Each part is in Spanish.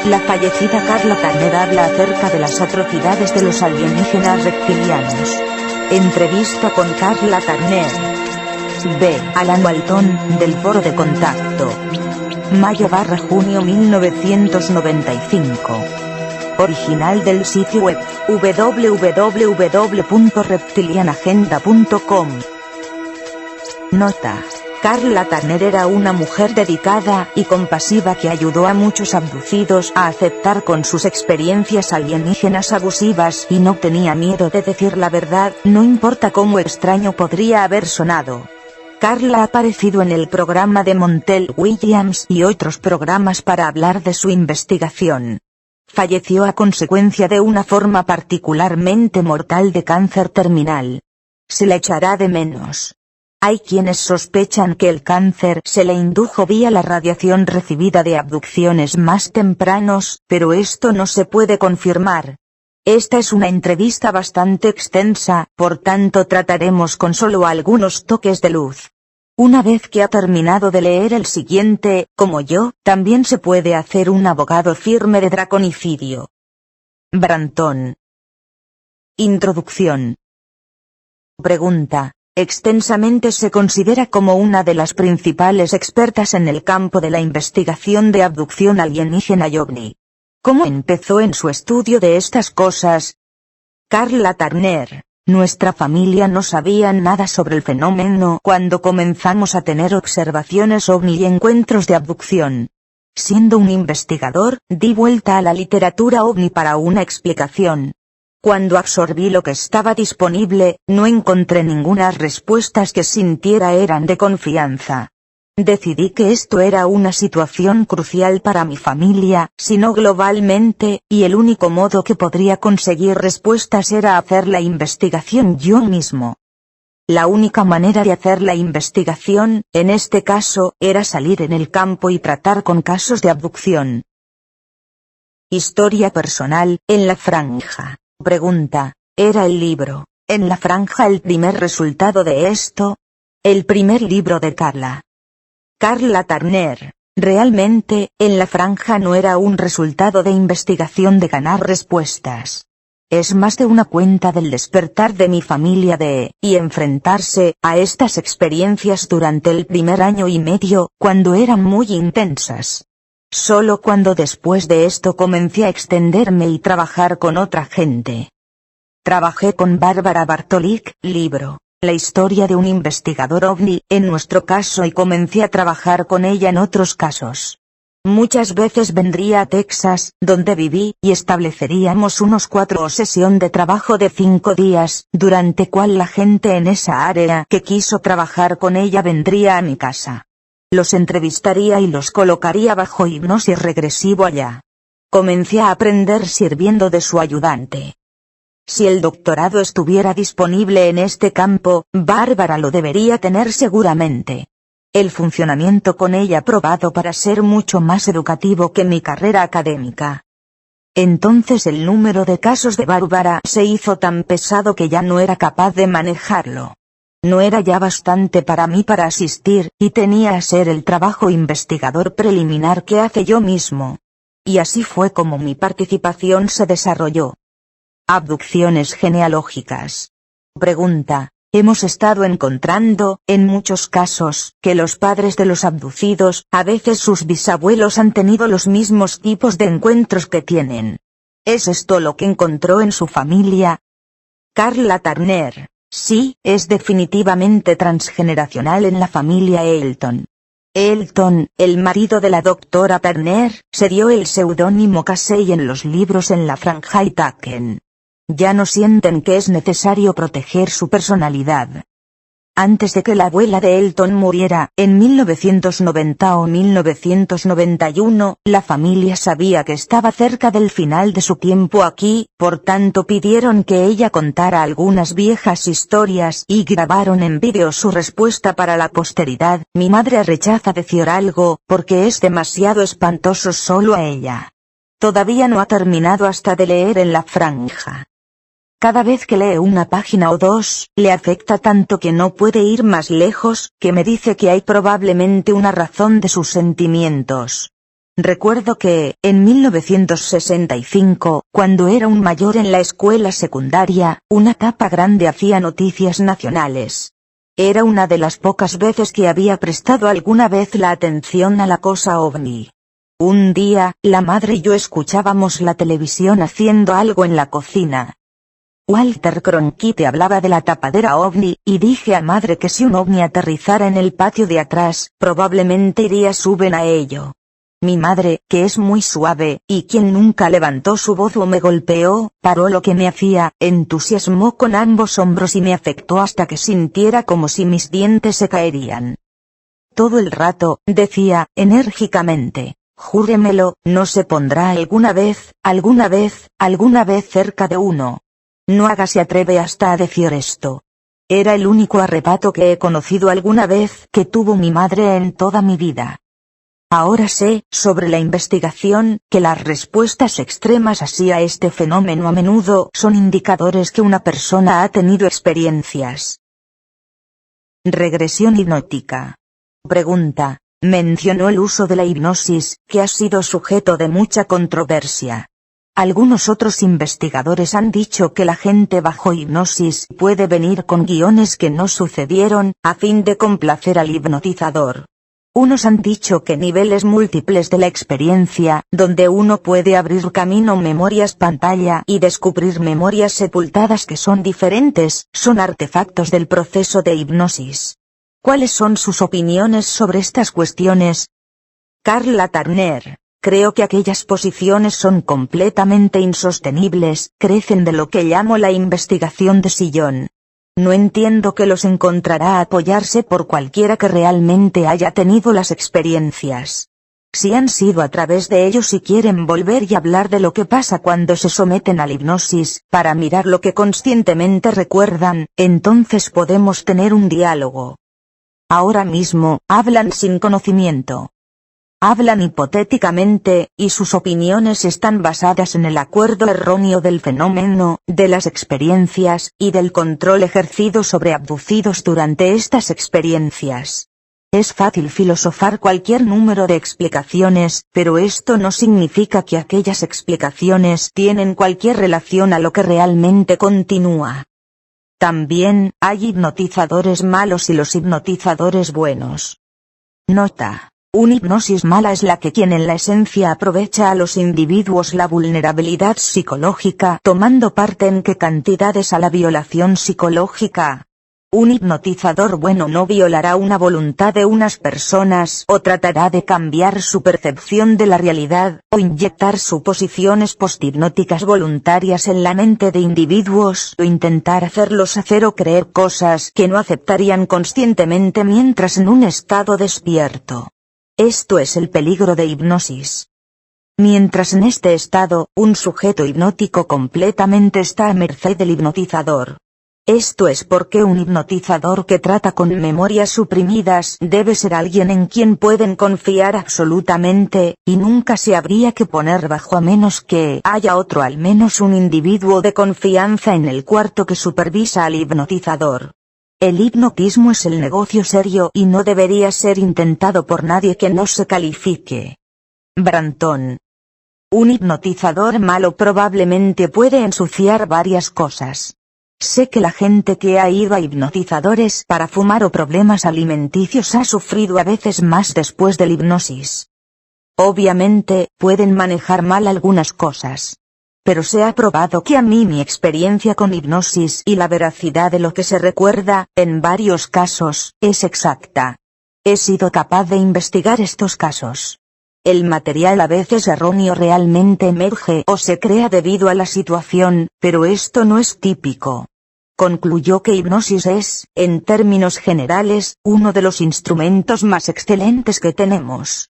La fallecida Carla Tanner habla acerca de las atrocidades de los alienígenas reptilianos. Entrevista con Carla Tanner. B. Alan Walton, del Foro de Contacto. Mayo/junio 1995. Original del sitio web www.reptilianagenda.com. Nota: Carla Tanner era una mujer dedicada y compasiva que ayudó a muchos abducidos a aceptar con sus experiencias alienígenas abusivas y no tenía miedo de decir la verdad, no importa cómo extraño podría haber sonado. Carla ha aparecido en el programa de Montel Williams y otros programas para hablar de su investigación. Falleció a consecuencia de una forma particularmente mortal de cáncer terminal. Se le echará de menos. Hay quienes sospechan que el cáncer se le indujo vía la radiación recibida de abducciones más tempranos, pero esto no se puede confirmar. Esta es una entrevista bastante extensa, por tanto trataremos con solo algunos toques de luz. Una vez que ha terminado de leer el siguiente, como yo, también se puede hacer un abogado firme de draconicidio. Branton. Introducción. Pregunta. Extensamente se considera como una de las principales expertas en el campo de la investigación de abducción alienígena y ovni. ¿Cómo empezó en su estudio de estas cosas? Carla Tanner. Nuestra familia no sabía nada sobre el fenómeno cuando comenzamos a tener observaciones ovni y encuentros de abducción. Siendo un investigador, di vuelta a la literatura ovni para una explicación. Cuando absorbí lo que estaba disponible, no encontré ninguna respuestas que sintiera eran de confianza. Decidí que esto era una situación crucial para mi familia, si no globalmente, y el único modo que podría conseguir respuestas era hacer la investigación yo mismo. La única manera de hacer la investigación, en este caso, era salir en el campo y tratar con casos de abducción. Historia personal, en la franja. Pregunta, ¿era el libro, En la franja el primer resultado de esto? El primer libro de Carla. Carla Tanner. Realmente, En la franja no era un resultado de investigación de ganar respuestas. Es más de una cuenta del despertar de mi familia y enfrentarse a estas experiencias durante el primer año y medio, cuando eran muy intensas. Solo cuando después de esto comencé a extenderme y trabajar con otra gente. Trabajé con Bárbara Bartolic, libro, La historia de un investigador ovni, en nuestro caso y comencé a trabajar con ella en otros casos. Muchas veces vendría a Texas, donde viví, y estableceríamos unos 4 o sesión de trabajo de 5 días, durante cual la gente en esa área que quiso trabajar con ella vendría a mi casa. Los entrevistaría y los colocaría bajo hipnosis regresivo allá. Comencé a aprender sirviendo de su ayudante. Si el doctorado estuviera disponible en este campo, Bárbara lo debería tener seguramente. El funcionamiento con ella probado para ser mucho más educativo que mi carrera académica. Entonces el número de casos de Bárbara se hizo tan pesado que ya no era capaz de manejarlo. No era ya bastante para mí para asistir, y tenía a ser el trabajo investigador preliminar que hace yo mismo. Y así fue como mi participación se desarrolló. Abducciones genealógicas. Pregunta. Hemos estado encontrando, en muchos casos, que los padres de los abducidos, a veces sus bisabuelos han tenido los mismos tipos de encuentros que tienen. ¿Es esto lo que encontró en su familia? Carla Tanner. Sí, es definitivamente transgeneracional en la familia Elton. Elton, el marido de la doctora Tanner, se dio el seudónimo Casey en los libros En la franja y Taken. Ya no sienten que es necesario proteger su personalidad. Antes de que la abuela de Elton muriera, en 1990 o 1991, la familia sabía que estaba cerca del final de su tiempo aquí, por tanto pidieron que ella contara algunas viejas historias y grabaron en vídeo su respuesta para la posteridad. Mi madre rechaza decir algo, porque es demasiado espantoso solo a ella. Todavía no ha terminado hasta de leer En la franja. Cada vez que lee una página o dos, le afecta tanto que no puede ir más lejos, que me dice que hay probablemente una razón de sus sentimientos. Recuerdo que, en 1965, cuando era un mayor en la escuela secundaria, una tapa grande hacía noticias nacionales. Era una de las pocas veces que había prestado alguna vez la atención a la cosa ovni. Un día, la madre y yo escuchábamos la televisión haciendo algo en la cocina. Walter Cronkite hablaba de la tapadera ovni, y dije a madre que si un ovni aterrizara en el patio de atrás, probablemente iría suben a ello. Mi madre, que es muy suave, y quien nunca levantó su voz o me golpeó, paró lo que me hacía, entusiasmó con ambos hombros y me afectó hasta que sintiera como si mis dientes se caerían. Todo el rato, decía, enérgicamente, júremelo, no se pondrá alguna vez cerca de uno. No haga se atreve hasta a decir esto. Era el único arrebato que he conocido alguna vez que tuvo mi madre en toda mi vida. Ahora sé, sobre la investigación, que las respuestas extremas hacia este fenómeno a menudo son indicadores que una persona ha tenido experiencias. Regresión hipnótica. Pregunta. Mencionó el uso de la hipnosis, que ha sido sujeto de mucha controversia. Algunos otros investigadores han dicho que la gente bajo hipnosis puede venir con guiones que no sucedieron, a fin de complacer al hipnotizador. Unos han dicho que niveles múltiples de la experiencia, donde uno puede abrir camino memorias pantalla y descubrir memorias sepultadas que son diferentes, son artefactos del proceso de hipnosis. ¿Cuáles son sus opiniones sobre estas cuestiones? Carla Turner. Creo que aquellas posiciones son completamente insostenibles, crecen de lo que llamo la investigación de sillón. No entiendo que los encontrará apoyarse por cualquiera que realmente haya tenido las experiencias. Si han sido a través de ellos y quieren volver y hablar de lo que pasa cuando se someten a la hipnosis, para mirar lo que conscientemente recuerdan, entonces podemos tener un diálogo. Ahora mismo, hablan sin conocimiento. Hablan hipotéticamente, y sus opiniones están basadas en el acuerdo erróneo del fenómeno, de las experiencias, y del control ejercido sobre abducidos durante estas experiencias. Es fácil filosofar cualquier número de explicaciones, pero esto no significa que aquellas explicaciones tienen cualquier relación a lo que realmente continúa. También, hay hipnotizadores malos y los hipnotizadores buenos. Nota. Una hipnosis mala es la que quien en la esencia aprovecha a los individuos la vulnerabilidad psicológica tomando parte en qué cantidades a la violación psicológica. Un hipnotizador bueno no violará una voluntad de unas personas o tratará de cambiar su percepción de la realidad, o inyectar suposiciones posthipnóticas voluntarias en la mente de individuos o intentar hacerlos hacer o creer cosas que no aceptarían conscientemente mientras en un estado despierto. Esto es el peligro de hipnosis. Mientras en este estado, un sujeto hipnótico completamente está a merced del hipnotizador. Esto es porque un hipnotizador que trata con memorias suprimidas debe ser alguien en quien pueden confiar absolutamente, y nunca se habría que poner bajo a menos que haya otro al menos un individuo de confianza en el cuarto que supervisa al hipnotizador. El hipnotismo es el negocio serio y no debería ser intentado por nadie que no se califique. Branton. Un hipnotizador malo probablemente puede ensuciar varias cosas. Sé que la gente que ha ido a hipnotizadores para fumar o problemas alimenticios ha sufrido a veces más después del hipnosis. Obviamente, pueden manejar mal algunas cosas. Pero se ha probado que a mí mi experiencia con hipnosis y la veracidad de lo que se recuerda, en varios casos, es exacta. He sido capaz de investigar estos casos. El material a veces erróneo realmente emerge o se crea debido a la situación, pero esto no es típico. Concluyó que hipnosis es, en términos generales, uno de los instrumentos más excelentes que tenemos.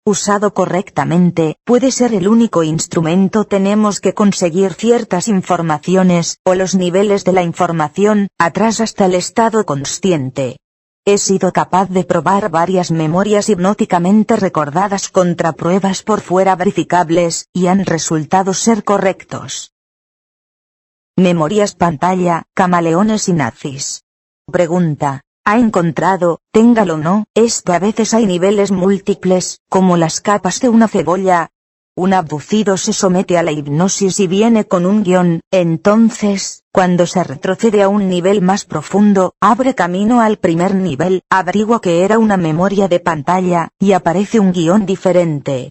Usado correctamente, puede ser el único instrumento. Tenemos que conseguir ciertas informaciones, o los niveles de la información, atrás hasta el estado consciente. He sido capaz de probar varias memorias hipnóticamente recordadas contra pruebas por fuera verificables, y han resultado ser correctos. Memorias pantalla, camaleones y nazis. Pregunta. Ha encontrado, téngalo o no, esto a veces hay niveles múltiples, como las capas de una cebolla. Un abducido se somete a la hipnosis y viene con un guión, entonces, cuando se retrocede a un nivel más profundo, abre camino al primer nivel, averigua que era una memoria de pantalla, y aparece un guión diferente.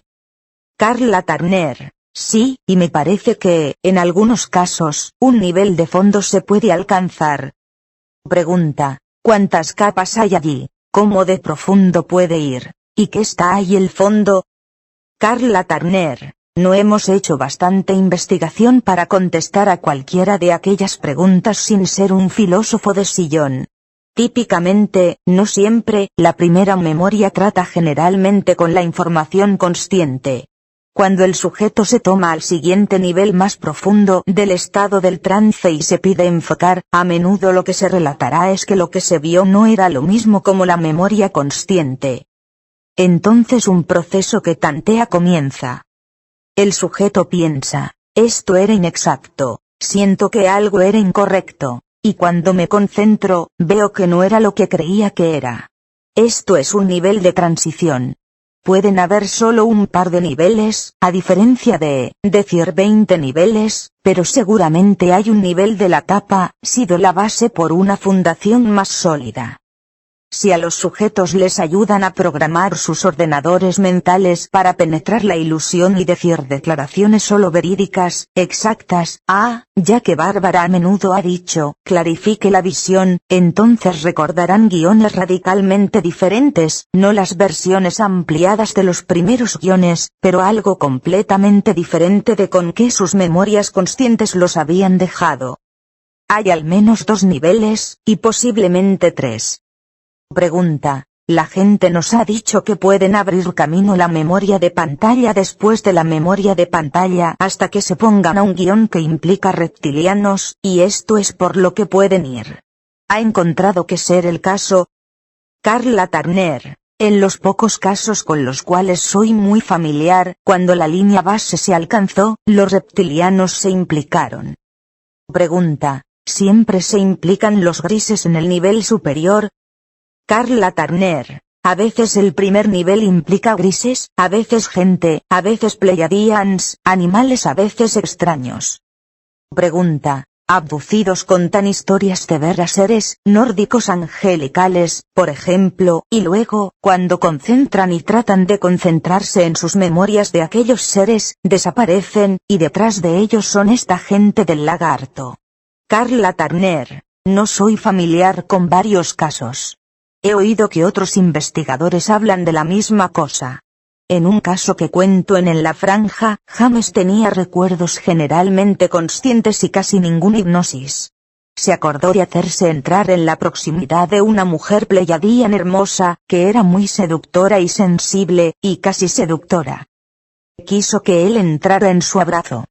Carla Turner: sí, y me parece que, en algunos casos, un nivel de fondo se puede alcanzar. Pregunta: ¿cuántas capas hay allí? ¿Cómo de profundo puede ir? ¿Y qué está ahí el fondo? Carla Turner: no hemos hecho bastante investigación para contestar a cualquiera de aquellas preguntas sin ser un filósofo de sillón. Típicamente, no siempre, la primera memoria trata generalmente con la información consciente. Cuando el sujeto se toma al siguiente nivel más profundo del estado del trance y se pide enfocar, a menudo lo que se relatará es que lo que se vio no era lo mismo como la memoria consciente. Entonces un proceso que tantea comienza. El sujeto piensa: esto era inexacto, siento que algo era incorrecto, y cuando me concentro, veo que no era lo que creía que era. Esto es un nivel de transición. Pueden haber solo un par de niveles, a diferencia de, decir 20 niveles, pero seguramente hay un nivel de la capa, sido la base por una fundación más sólida. Si a los sujetos les ayudan a programar sus ordenadores mentales para penetrar la ilusión y decir declaraciones solo verídicas, exactas, ya que Bárbara a menudo ha dicho, clarifique la visión, entonces recordarán guiones radicalmente diferentes, no las versiones ampliadas de los primeros guiones, pero algo completamente diferente de con que sus memorias conscientes los habían dejado. Hay al menos 2 niveles, y posiblemente 3. Pregunta: la gente nos ha dicho que pueden abrir camino la memoria de pantalla después de la memoria de pantalla hasta que se pongan a un guión que implica reptilianos, y esto es por lo que pueden ir. ¿Ha encontrado que ser el caso? Carla Turner: en los pocos casos con los cuales soy muy familiar, cuando la línea base se alcanzó, los reptilianos se implicaron. Pregunta: ¿siempre se implican los grises en el nivel superior? Carla Turner: a veces el primer nivel implica grises, a veces gente, a veces Pleiadians, animales a veces extraños. Pregunta: abducidos contan historias de ver a seres nórdicos angelicales, por ejemplo, y luego, cuando concentran y tratan de concentrarse en sus memorias de aquellos seres, desaparecen, y detrás de ellos son esta gente del lagarto. Carla Turner: no soy familiar con varios casos. He oído que otros investigadores hablan de la misma cosa. En un caso que cuento en la franja, James tenía recuerdos generalmente conscientes y casi ninguna hipnosis. Se acordó de hacerse entrar en la proximidad de una mujer pleiadiana hermosa, que era muy seductora y sensible, y casi seductora. Quiso que él entrara en su abrazo.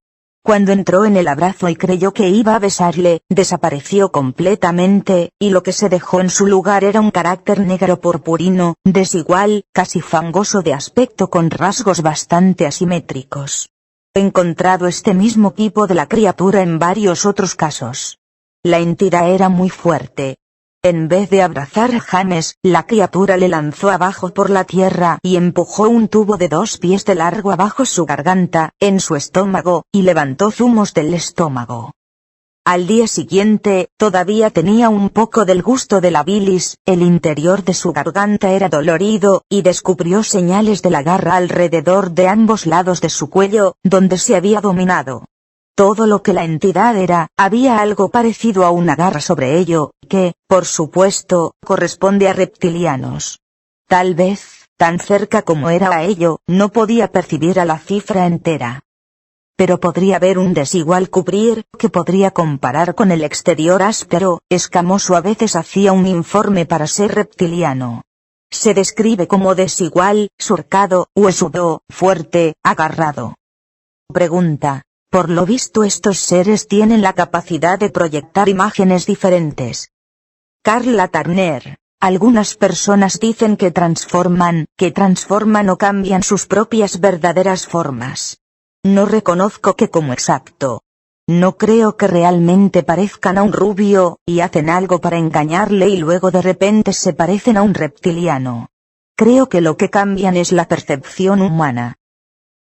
Cuando entró en el abrazo y creyó que iba a besarle, desapareció completamente, y lo que se dejó en su lugar era un carácter negro purpurino, desigual, casi fangoso de aspecto con rasgos bastante asimétricos. He encontrado este mismo tipo de la criatura en varios otros casos. La entidad era muy fuerte. En vez de abrazar a James, la criatura le lanzó abajo por la tierra y empujó un tubo de 2 pies de largo abajo su garganta, en su estómago, y levantó zumos del estómago. Al día siguiente, todavía tenía un poco del gusto de la bilis, el interior de su garganta era dolorido, y descubrió señales de la garra alrededor de ambos lados de su cuello, donde se había dominado. Todo lo que la entidad era, había algo parecido a una garra sobre ello, que, por supuesto, corresponde a reptilianos. Tal vez, tan cerca como era a ello, no podía percibir a la cifra entera. Pero podría ver un desigual cubrir, que podría comparar con el exterior áspero, escamoso. A veces hacía un informe para ser reptiliano. Se describe como desigual, surcado, huesudo, fuerte, agarrado. Pregunta: por lo visto estos seres tienen la capacidad de proyectar imágenes diferentes. Carla Turner: algunas personas dicen que transforman o cambian sus propias verdaderas formas. No reconozco que como exacto. No creo que realmente parezcan a un rubio, y hacen algo para engañarle y luego de repente se parecen a un reptiliano. Creo que lo que cambian es la percepción humana.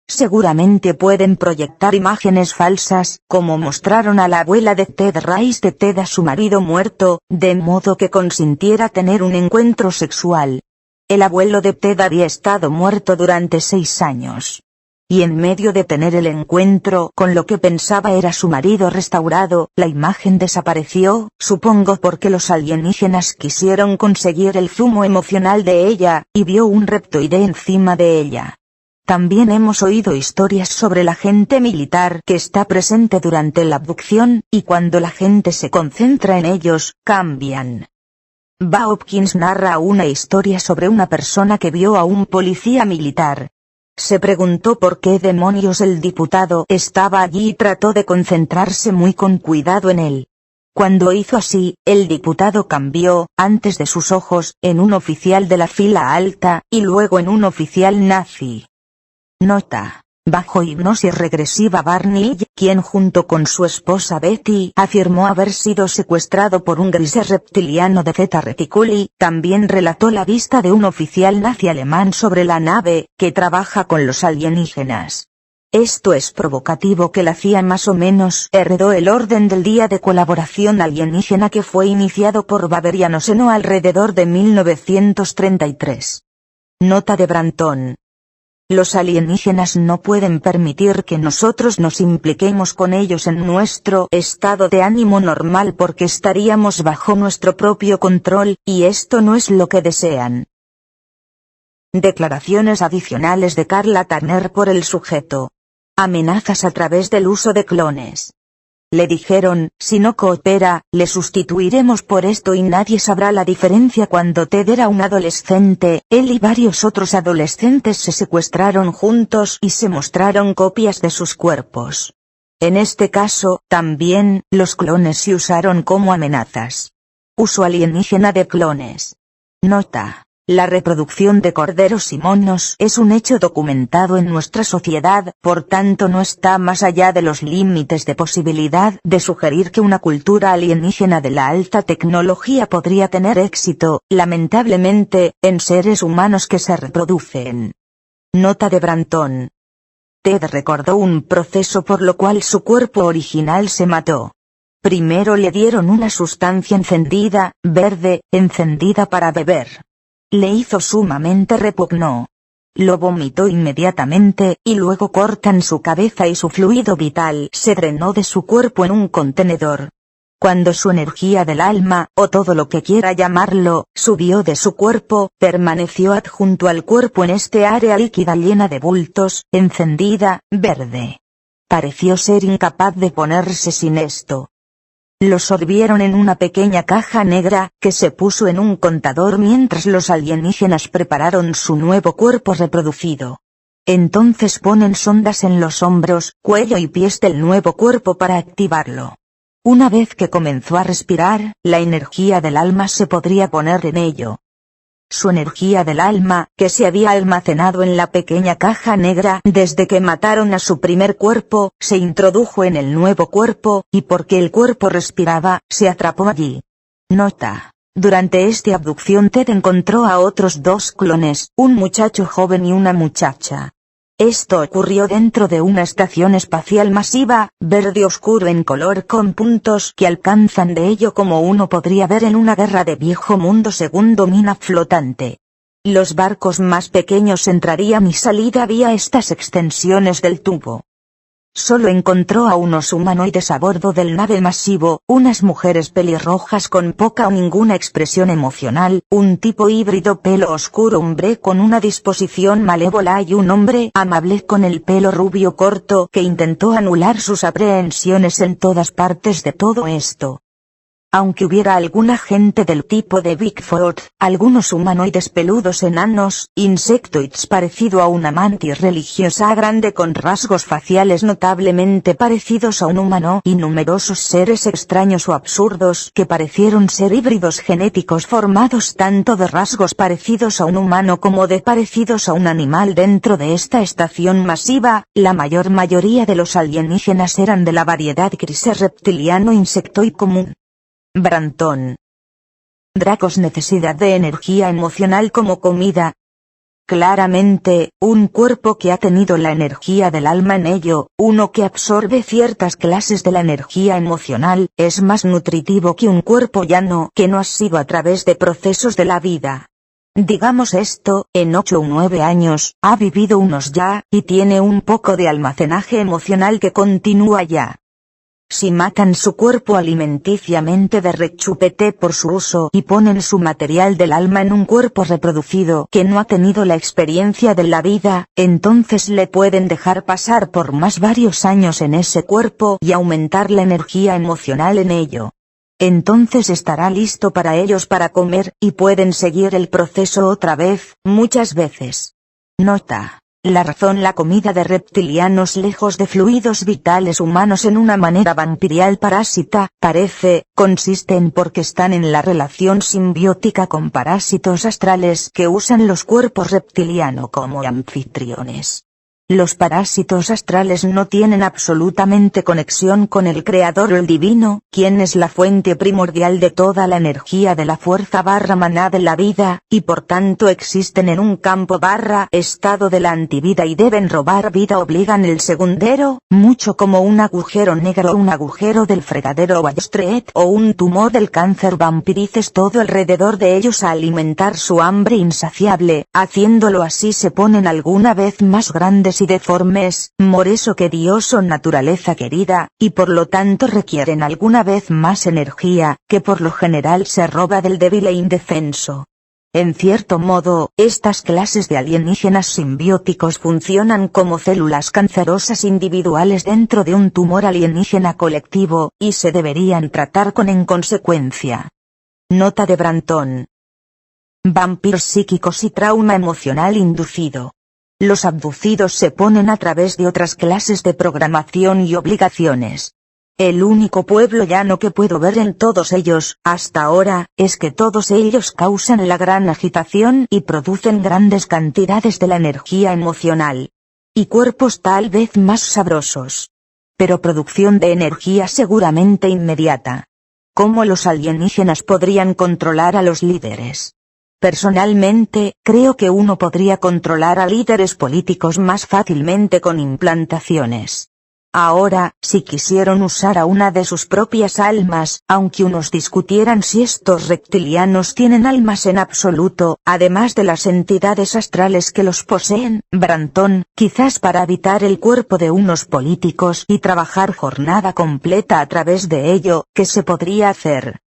Seguramente pueden proyectar imágenes falsas, como mostraron a la abuela de Ted Rice de Ted a su marido muerto, de modo que consintiera tener un encuentro sexual. El abuelo de Ted había estado muerto durante 6 años. Y en medio de tener el encuentro con lo que pensaba era su marido restaurado, la imagen desapareció, supongo porque los alienígenas quisieron conseguir el zumo emocional de ella, y vio un reptoide encima de ella. También hemos oído historias sobre la gente militar que está presente durante la abducción, y cuando la gente se concentra en ellos, cambian. Bob Hopkins narra una historia sobre una persona que vio a un policía militar. Se preguntó por qué demonios el diputado estaba allí y trató de concentrarse muy con cuidado en él. Cuando hizo así, el diputado cambió, antes de sus ojos, en un oficial de la fila alta, y luego en un oficial nazi. Nota. Bajo hipnosis regresiva Barney, quien junto con su esposa Betty afirmó haber sido secuestrado por un gris reptiliano de Zeta Reticuli, también relató la vista de un oficial nazi alemán sobre la nave, que trabaja con los alienígenas. Esto es provocativo que la CIA más o menos heredó el orden del día de colaboración alienígena que fue iniciado por Bavariano Seno alrededor de 1933. Nota de Branton. Los alienígenas no pueden permitir que nosotros nos impliquemos con ellos en nuestro estado de ánimo normal porque estaríamos bajo nuestro propio control, y esto no es lo que desean. Declaraciones adicionales de Karla Turner por el sujeto. Amenazas a través del uso de clones. Le dijeron, si no coopera, le sustituiremos por esto y nadie sabrá la diferencia. Cuando Ted era un adolescente, él y varios otros adolescentes se secuestraron juntos y se mostraron copias de sus cuerpos. En este caso, también, los clones se usaron como amenazas. Uso alienígena de clones. Nota. La reproducción de corderos y monos es un hecho documentado en nuestra sociedad, por tanto no está más allá de los límites de posibilidad de sugerir que una cultura alienígena de la alta tecnología podría tener éxito, lamentablemente, en seres humanos que se reproducen. Nota de Branton. Ted recordó un proceso por lo cual su cuerpo original se mató. Primero le dieron una sustancia encendida, verde, encendida para beber. Le hizo sumamente repugnó. Lo vomitó inmediatamente, y luego cortan su cabeza y su fluido vital se drenó de su cuerpo en un contenedor. Cuando su energía del alma, o todo lo que quiera llamarlo, subió de su cuerpo, permaneció adjunto al cuerpo en este área líquida llena de bultos, encendida, verde. Pareció ser incapaz de ponerse sin esto. Lo sorbieron en una pequeña caja negra, que se puso en un contador mientras los alienígenas prepararon su nuevo cuerpo reproducido. Entonces ponen sondas en los hombros, cuello y pies del nuevo cuerpo para activarlo. Una vez que comenzó a respirar, la energía del alma se podría poner en ello. Su energía del alma, que se había almacenado en la pequeña caja negra desde que mataron a su primer cuerpo, se introdujo en el nuevo cuerpo, y porque el cuerpo respiraba, se atrapó allí. Nota. Durante esta abducción Ted encontró a otros 2 clones, un muchacho joven y una muchacha. Esto ocurrió dentro de una estación espacial masiva, verde oscuro en color con puntos que alcanzan de ello como uno podría ver en una guerra de viejo mundo segundo mina flotante. Los barcos más pequeños entrarían y salida vía estas extensiones del tubo. Solo encontró a unos humanoides a bordo del nave masivo, unas mujeres pelirrojas con poca o ninguna expresión emocional, un tipo híbrido pelo oscuro hombre con una disposición malévola y un hombre amable con el pelo rubio corto que intentó anular sus aprehensiones en todas partes de todo esto. Aunque hubiera alguna gente del tipo de Bigfoot, algunos humanoides peludos enanos, insectoids parecido a una mantis religiosa grande con rasgos faciales notablemente parecidos a un humano y numerosos seres extraños o absurdos que parecieron ser híbridos genéticos formados tanto de rasgos parecidos a un humano como de parecidos a un animal. Dentro de esta estación masiva, la mayoría de los alienígenas eran de la variedad grise reptiliano insectoid común. Brantón. Dracos. Necesidad de energía emocional como comida. Claramente, un cuerpo que ha tenido la energía del alma en ello, uno que absorbe ciertas clases de la energía emocional, es más nutritivo que un cuerpo llano que no ha sido a través de procesos de la vida. Digamos esto, en 8 o 9 años, ha vivido unos ya, y tiene un poco de almacenaje emocional que continúa ya. Si matan su cuerpo alimenticiamente de rechupete por su uso y ponen su material del alma en un cuerpo reproducido que no ha tenido la experiencia de la vida, entonces le pueden dejar pasar por más varios años en ese cuerpo y aumentar la energía emocional en ello. Entonces estará listo para ellos para comer, y pueden seguir el proceso otra vez, muchas veces. Nota. La razón: la comida de reptilianos lejos de fluidos vitales humanos en una manera vampirial parásita, consiste en porque están en la relación simbiótica con parásitos astrales que usan los cuerpos reptiliano como anfitriones. Los parásitos astrales no tienen absolutamente conexión con el Creador o el Divino, quien es la fuente primordial de toda la energía de la fuerza maná de la vida, y por tanto existen en un campo estado de la antivida y deben robar vida. Obligan el segundero, mucho como un agujero negro o un agujero del fregadero Wall Street o un tumor del cáncer. Vampirices todo alrededor de ellos a alimentar su hambre insaciable, haciéndolo así se ponen alguna vez más grandes y deformes, por eso que Dios o naturaleza querida, y por lo tanto requieren alguna vez más energía, que por lo general se roba del débil e indefenso. En cierto modo, estas clases de alienígenas simbióticos funcionan como células cancerosas individuales dentro de un tumor alienígena colectivo, y se deberían tratar en consecuencia. Nota de Brantón. Vampiros psíquicos y trauma emocional inducido. Los abducidos se ponen a través de otras clases de programación y obligaciones. El único pueblo llano que puedo ver en todos ellos, hasta ahora, es que todos ellos causan la gran agitación y producen grandes cantidades de la energía emocional. Y cuerpos tal vez más sabrosos. Pero producción de energía seguramente inmediata. ¿Cómo los alienígenas podrían controlar a los líderes? Personalmente, creo que uno podría controlar a líderes políticos más fácilmente con implantaciones. Ahora, si quisieron usar a una de sus propias almas, aunque unos discutieran si estos reptilianos tienen almas en absoluto, además de las entidades astrales que los poseen, Brantón, quizás para habitar el cuerpo de unos políticos y trabajar jornada completa a través de ello, ¿qué se podría hacer?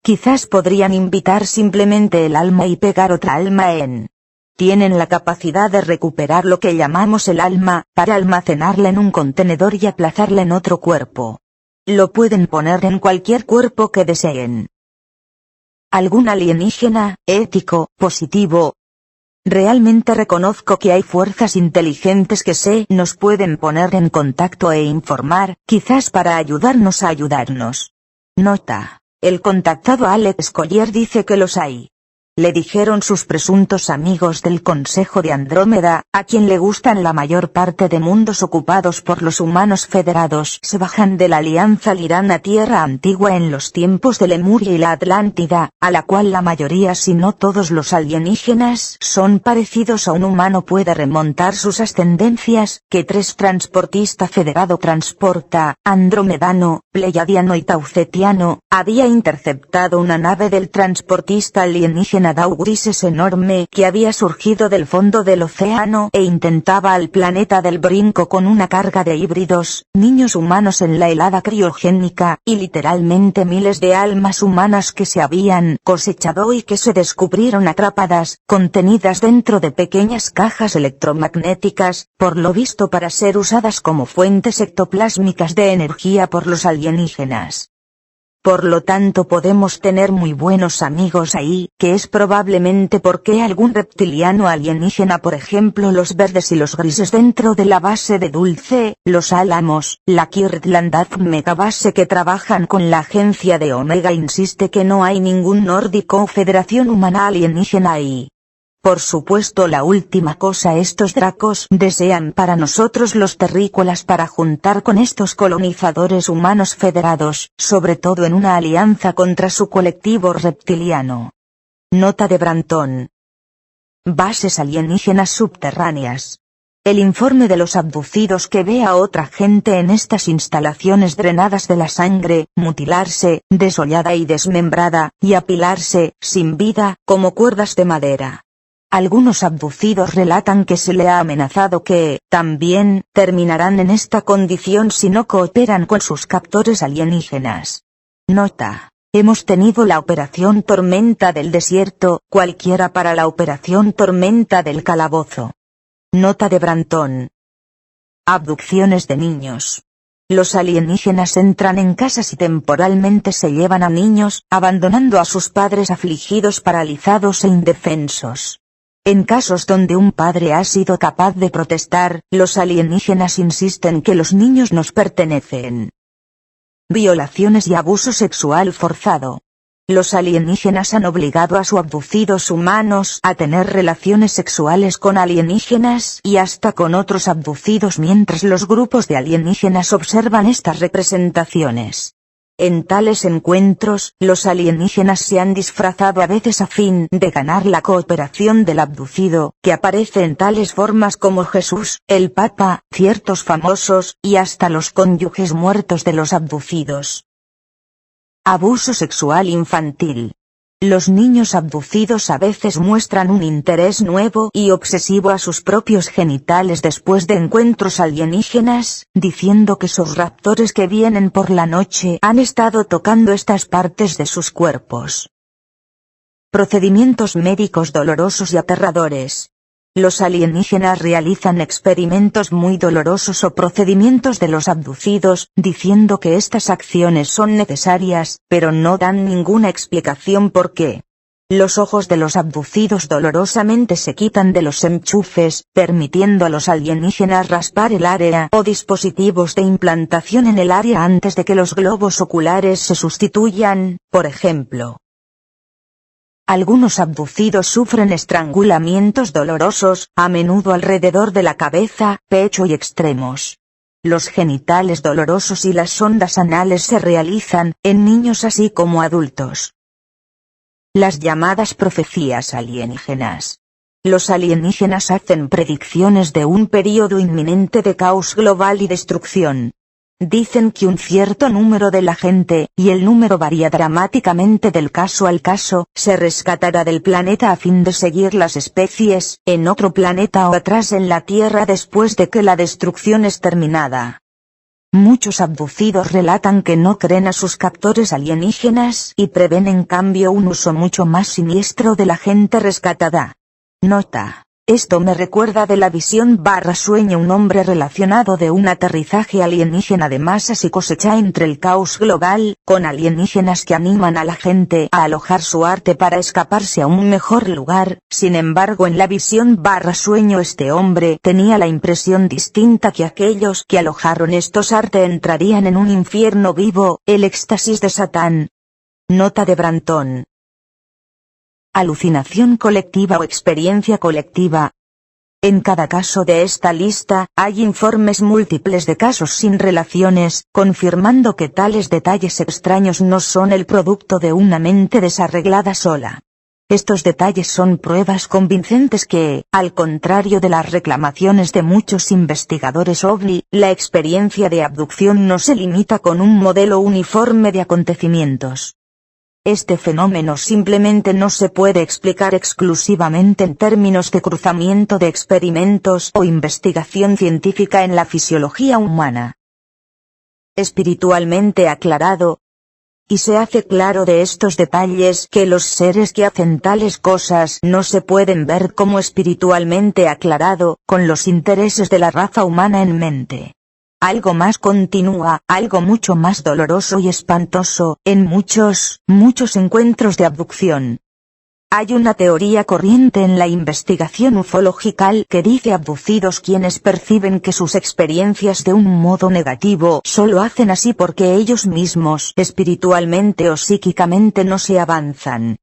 Quizás podrían invitar simplemente el alma y pegar otra alma en. Tienen la capacidad de recuperar lo que llamamos el alma, para almacenarla en un contenedor y aplazarla en otro cuerpo. Lo pueden poner en cualquier cuerpo que deseen. ¿Algún alienígena, ético, positivo? Realmente reconozco que hay fuerzas inteligentes que nos pueden poner en contacto e informar, quizás para ayudarnos a ayudarnos. Nota. El contactado Alex Collier dice que los hay. Le dijeron sus presuntos amigos del Consejo de Andrómeda, a quien le gustan la mayor parte de mundos ocupados por los humanos federados. Se bajan de la Alianza Lirana Tierra Antigua en los tiempos de Lemuria y la Atlántida, a la cual la mayoría si no todos los alienígenas son parecidos a un humano. Puede remontar sus ascendencias, que 3 transportista federado transporta, andromedano, pleiadiano y taucetiano, había interceptado una nave del transportista alienígena Daugrises enorme que había surgido del fondo del océano e intentaba al planeta del Brinco con una carga de híbridos, niños humanos en la helada criogénica, y literalmente miles de almas humanas que se habían cosechado y que se descubrieron atrapadas, contenidas dentro de pequeñas cajas electromagnéticas, por lo visto para ser usadas como fuentes ectoplásmicas de energía por los alienígenas. Por lo tanto podemos tener muy buenos amigos ahí, que es probablemente porque algún reptiliano alienígena, por ejemplo los verdes y los grises dentro de la base de Dulce, los Álamos, la Kirtland Megabase que trabajan con la agencia de Omega insiste que no hay ningún nórdico o federación humana alienígena ahí. Por supuesto, la última cosa estos dracos desean para nosotros los terrícolas para juntar con estos colonizadores humanos federados, sobre todo en una alianza contra su colectivo reptiliano. Nota de Brantón. Bases alienígenas subterráneas. El informe de los abducidos que ve a otra gente en estas instalaciones drenadas de la sangre, mutilarse, desollada y desmembrada, y apilarse, sin vida, como cuerdas de madera. Algunos abducidos relatan que se le ha amenazado que, también, terminarán en esta condición si no cooperan con sus captores alienígenas. Nota. Hemos tenido la Operación Tormenta del Desierto, cualquiera para la Operación Tormenta del Calabozo. Nota de Brantón. Abducciones de niños. Los alienígenas entran en casas y temporalmente se llevan a niños, abandonando a sus padres afligidos, paralizados e indefensos. En casos donde un padre ha sido capaz de protestar, los alienígenas insisten que los niños nos pertenecen. Violaciones y abuso sexual forzado. Los alienígenas han obligado a sus abducidos humanos a tener relaciones sexuales con alienígenas y hasta con otros abducidos mientras los grupos de alienígenas observan estas representaciones. En tales encuentros, los alienígenas se han disfrazado a veces a fin de ganar la cooperación del abducido, que aparece en tales formas como Jesús, el Papa, ciertos famosos, y hasta los cónyuges muertos de los abducidos. Abuso sexual infantil. Los niños abducidos a veces muestran un interés nuevo y obsesivo a sus propios genitales después de encuentros alienígenas, diciendo que sus raptores que vienen por la noche han estado tocando estas partes de sus cuerpos. Procedimientos médicos dolorosos y aterradores. Los alienígenas realizan experimentos muy dolorosos o procedimientos de los abducidos, diciendo que estas acciones son necesarias, pero no dan ninguna explicación por qué. Los ojos de los abducidos dolorosamente se quitan de los enchufes, permitiendo a los alienígenas raspar el área o dispositivos de implantación en el área antes de que los globos oculares se sustituyan, por ejemplo. Algunos abducidos sufren estrangulamientos dolorosos, a menudo alrededor de la cabeza, pecho y extremos. Los genitales dolorosos y las sondas anales se realizan, en niños así como adultos. Las llamadas profecías alienígenas. Los alienígenas hacen predicciones de un período inminente de caos global y destrucción. Dicen que un cierto número de la gente, y el número varía dramáticamente del caso al caso, se rescatará del planeta a fin de seguir las especies, en otro planeta o atrás en la Tierra después de que la destrucción es terminada. Muchos abducidos relatan que no creen a sus captores alienígenas y prevén en cambio un uso mucho más siniestro de la gente rescatada. Nota. Esto me recuerda de la visión/sueño un hombre relacionado de un aterrizaje alienígena de masas y cosecha entre el caos global, con alienígenas que animan a la gente a alojar su arte para escaparse a un mejor lugar. Sin embargo, en la visión/sueño este hombre tenía la impresión distinta que aquellos que alojaron estos arte entrarían en un infierno vivo, el éxtasis de Satán. Nota de Brantón. Alucinación colectiva o experiencia colectiva. En cada caso de esta lista, hay informes múltiples de casos sin relaciones, confirmando que tales detalles extraños no son el producto de una mente desarreglada sola. Estos detalles son pruebas convincentes que, al contrario de las reclamaciones de muchos investigadores OVNI, la experiencia de abducción no se limita con un modelo uniforme de acontecimientos. Este fenómeno simplemente no se puede explicar exclusivamente en términos de cruzamiento de experimentos o investigación científica en la fisiología humana. Espiritualmente aclarado. Y se hace claro de estos detalles que los seres que hacen tales cosas no se pueden ver como espiritualmente aclarado, con los intereses de la raza humana en mente. Algo más continúa, algo mucho más doloroso y espantoso, en muchos encuentros de abducción. Hay una teoría corriente en la investigación ufológica que dice abducidos quienes perciben que sus experiencias de un modo negativo solo hacen así porque ellos mismos, espiritualmente o psíquicamente, no se avanzan.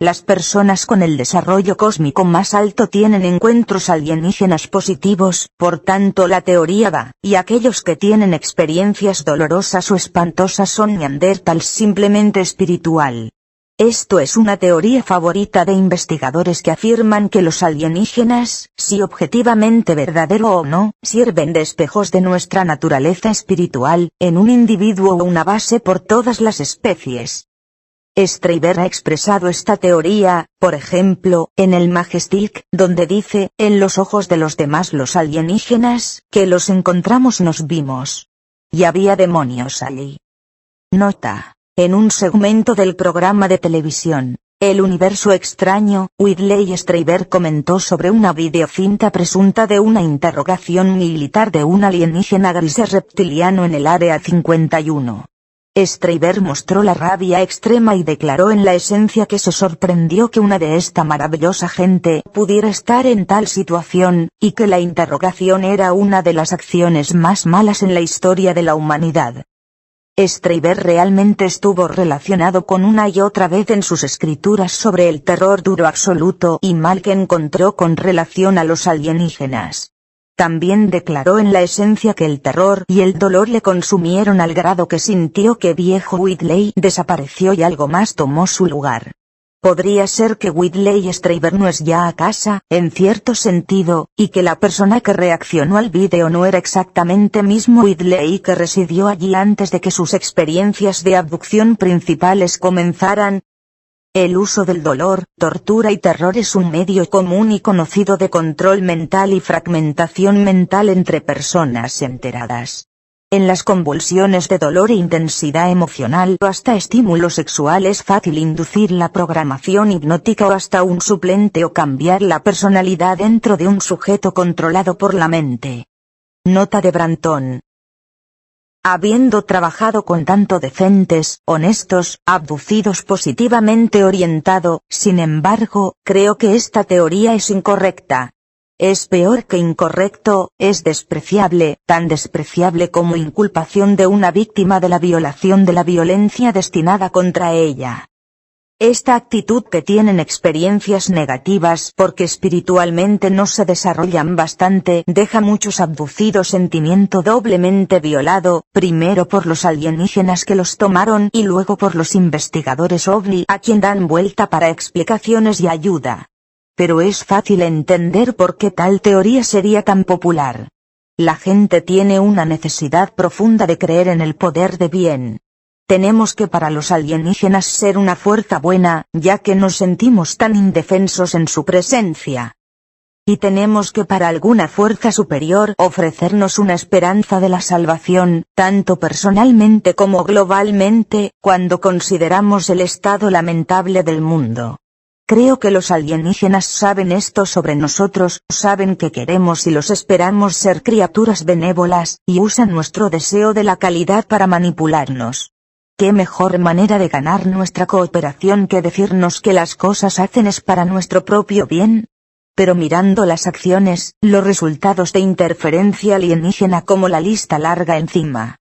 Las personas con el desarrollo cósmico más alto tienen encuentros alienígenas positivos, por tanto la teoría va, y aquellos que tienen experiencias dolorosas o espantosas son neandertals simplemente espiritual. Esto es una teoría favorita de investigadores que afirman que los alienígenas, si objetivamente verdadero o no, sirven de espejos de nuestra naturaleza espiritual, en un individuo o una base por todas las especies. Stryber ha expresado esta teoría, por ejemplo, en el Majestic, donde dice, en los ojos de los demás los alienígenas, que los encontramos nos vimos. Y había demonios allí. Nota. En un segmento del programa de televisión, El Universo Extraño, Whitley Strieber comentó sobre una videocinta presunta de una interrogación militar de un alienígena gris reptiliano en el Área 51. Strieber mostró la rabia extrema y declaró en la esencia que se sorprendió que una de esta maravillosa gente pudiera estar en tal situación, y que la interrogación era una de las acciones más malas en la historia de la humanidad. Strieber realmente estuvo relacionado con una y otra vez en sus escrituras sobre el terror duro absoluto y mal que encontró con relación a los alienígenas. También declaró en la esencia que el terror y el dolor le consumieron al grado que sintió que viejo Whitley desapareció y algo más tomó su lugar. Podría ser que Whitley Strieber no es ya a casa, en cierto sentido, y que la persona que reaccionó al vídeo no era exactamente mismo Whitley que residió allí antes de que sus experiencias de abducción principales comenzaran. El uso del dolor, tortura y terror es un medio común y conocido de control mental y fragmentación mental entre personas enteradas. En las convulsiones de dolor e intensidad emocional o hasta estímulo sexual es fácil inducir la programación hipnótica o hasta un suplente o cambiar la personalidad dentro de un sujeto controlado por la mente. Nota de Branton. Habiendo trabajado con tanto decentes, honestos, abducidos positivamente orientado, sin embargo, creo que esta teoría es incorrecta. Es peor que incorrecto, es despreciable, tan despreciable como inculpación de una víctima de la violación de la violencia destinada contra ella. Esta actitud que tienen experiencias negativas porque espiritualmente no se desarrollan bastante deja muchos abducidos sentimiento doblemente violado, primero por los alienígenas que los tomaron y luego por los investigadores OVNI a quien dan vuelta para explicaciones y ayuda. Pero es fácil entender por qué tal teoría sería tan popular. La gente tiene una necesidad profunda de creer en el poder de bien. Tenemos que para los alienígenas ser una fuerza buena, ya que nos sentimos tan indefensos en su presencia. Y tenemos que para alguna fuerza superior ofrecernos una esperanza de la salvación, tanto personalmente como globalmente, cuando consideramos el estado lamentable del mundo. Creo que los alienígenas saben esto sobre nosotros, saben que queremos y los esperamos ser criaturas benévolas, y usan nuestro deseo de la calidad para manipularnos. ¿Qué mejor manera de ganar nuestra cooperación que decirnos que las cosas hacen es para nuestro propio bien? Pero mirando las acciones, los resultados de interferencia alienígena como la lista larga encima.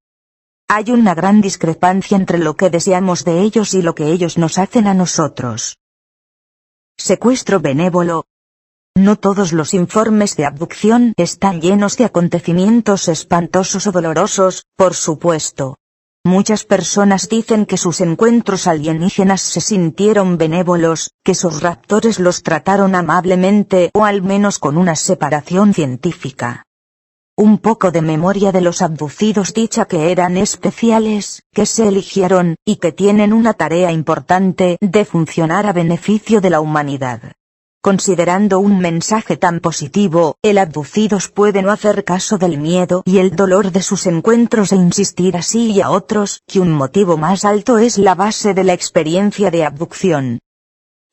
Hay una gran discrepancia entre lo que deseamos de ellos y lo que ellos nos hacen a nosotros. Secuestro benévolo. No todos los informes de abducción están llenos de acontecimientos espantosos o dolorosos, por supuesto. Muchas personas dicen que sus encuentros alienígenas se sintieron benévolos, que sus raptores los trataron amablemente o al menos con una separación científica. Un poco de memoria de los abducidos dicha que eran especiales, que se eligieron, y que tienen una tarea importante de funcionar a beneficio de la humanidad. Considerando un mensaje tan positivo, el abducidos puede no hacer caso del miedo y el dolor de sus encuentros e insistir así y a otros que un motivo más alto es la base de la experiencia de abducción.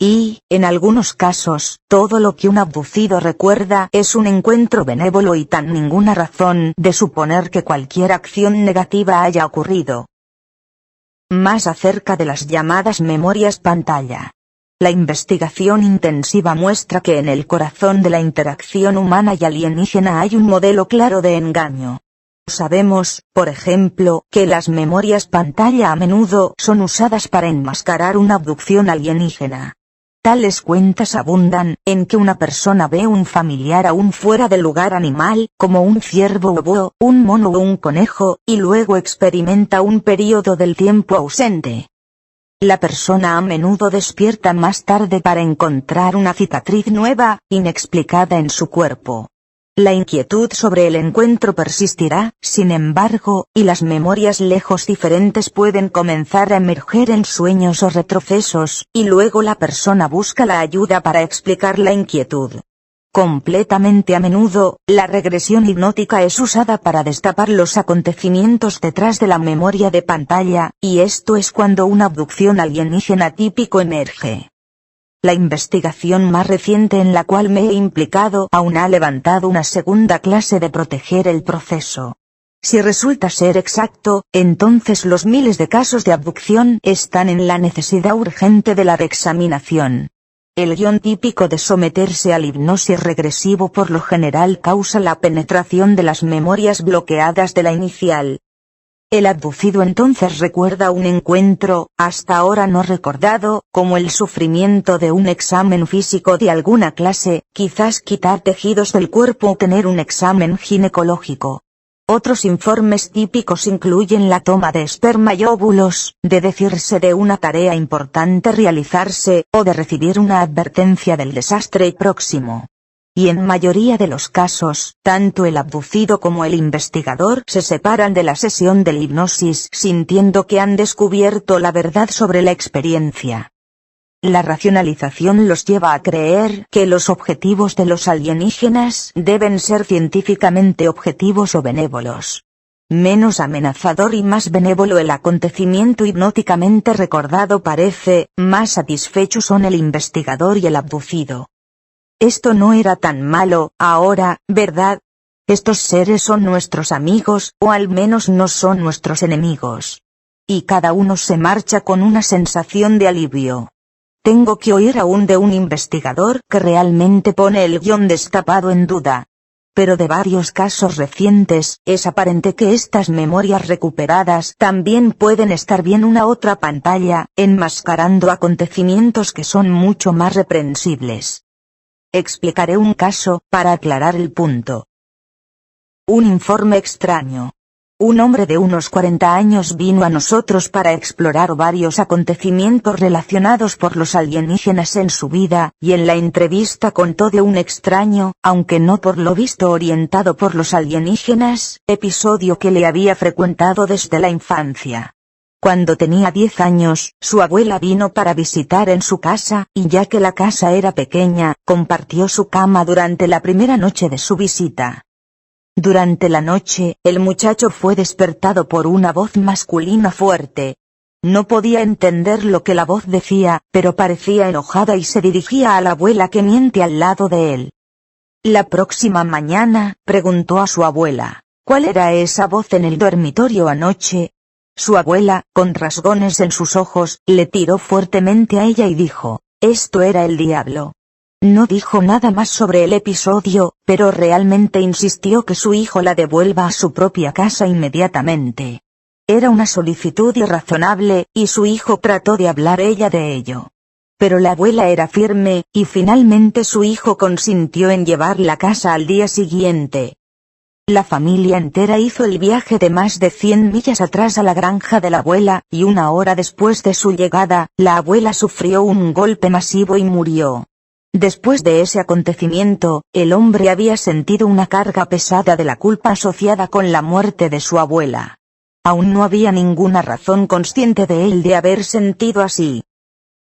Y, en algunos casos, todo lo que un abducido recuerda es un encuentro benévolo y tan ninguna razón de suponer que cualquier acción negativa haya ocurrido. Más acerca de las llamadas memorias pantalla. La investigación intensiva muestra que en el corazón de la interacción humana y alienígena hay un modelo claro de engaño. Sabemos, por ejemplo, que las memorias pantalla a menudo son usadas para enmascarar una abducción alienígena. Tales cuentas abundan, en que una persona ve un familiar aún fuera del lugar animal, como un ciervo o búho, un mono o un conejo, y luego experimenta un período del tiempo ausente. La persona a menudo despierta más tarde para encontrar una cicatriz nueva, inexplicada en su cuerpo. La inquietud sobre el encuentro persistirá, sin embargo, y las memorias lejos diferentes pueden comenzar a emerger en sueños o retrocesos, y luego la persona busca la ayuda para explicar la inquietud. Completamente a menudo, la regresión hipnótica es usada para destapar los acontecimientos detrás de la memoria de pantalla, y esto es cuando una abducción alienígena típico emerge. La investigación más reciente en la cual me he implicado aún ha levantado una segunda clase de proteger el proceso. Si resulta ser exacto, entonces los miles de casos de abducción están en la necesidad urgente de la reexaminación. El guión típico de someterse al hipnosis regresivo por lo general causa la penetración de las memorias bloqueadas de la inicial. El abducido entonces recuerda un encuentro, hasta ahora no recordado, como el sufrimiento de un examen físico de alguna clase, quizás quitar tejidos del cuerpo o tener un examen ginecológico. Otros informes típicos incluyen la toma de esperma y óvulos, de decirse de una tarea importante realizarse, o de recibir una advertencia del desastre próximo. Y en mayoría de los casos, tanto el abducido como el investigador se separan de la sesión de la hipnosis sintiendo que han descubierto la verdad sobre la experiencia. La racionalización los lleva a creer que los objetivos de los alienígenas deben ser científicamente objetivos o benévolos. Menos amenazador y más benévolo el acontecimiento hipnóticamente recordado parece, más satisfechos son el investigador y el abducido. Esto no era tan malo, ahora, ¿verdad? Estos seres son nuestros amigos, o al menos no son nuestros enemigos. Y cada uno se marcha con una sensación de alivio. Tengo que oír aún de un investigador que realmente pone el guión destapado en duda. Pero de varios casos recientes, es aparente que estas memorias recuperadas también pueden estar bien una otra pantalla, enmascarando acontecimientos que son mucho más reprensibles. Explicaré un caso, para aclarar el punto. Un informe extraño. Un hombre de unos 40 años vino a nosotros para explorar varios acontecimientos relacionados por los alienígenas en su vida, y en la entrevista contó de un extraño, aunque no por lo visto orientado por los alienígenas, episodio que le había frecuentado desde la infancia. Cuando tenía 10 años, su abuela vino para visitar en su casa, y ya que la casa era pequeña, compartió su cama durante la primera noche de su visita. Durante la noche, el muchacho fue despertado por una voz masculina fuerte. No podía entender lo que la voz decía, pero parecía enojada y se dirigía a la abuela que miente al lado de él. La próxima mañana, preguntó a su abuela, ¿cuál era esa voz en el dormitorio anoche? Su abuela, con rasgones en sus ojos, le tiró fuertemente a ella y dijo, esto era el diablo. No dijo nada más sobre el episodio, pero realmente insistió que su hijo la devuelva a su propia casa inmediatamente. Era una solicitud irrazonable, y su hijo trató de hablar ella de ello. Pero la abuela era firme, y finalmente su hijo consintió en llevar la casa al día siguiente. La familia entera hizo el viaje de más de 100 millas atrás a la granja de la abuela, y una hora después de su llegada, la abuela sufrió un golpe masivo y murió. Después de ese acontecimiento, el hombre había sentido una carga pesada de la culpa asociada con la muerte de su abuela. Aún no había ninguna razón consciente de él de haber sentido así.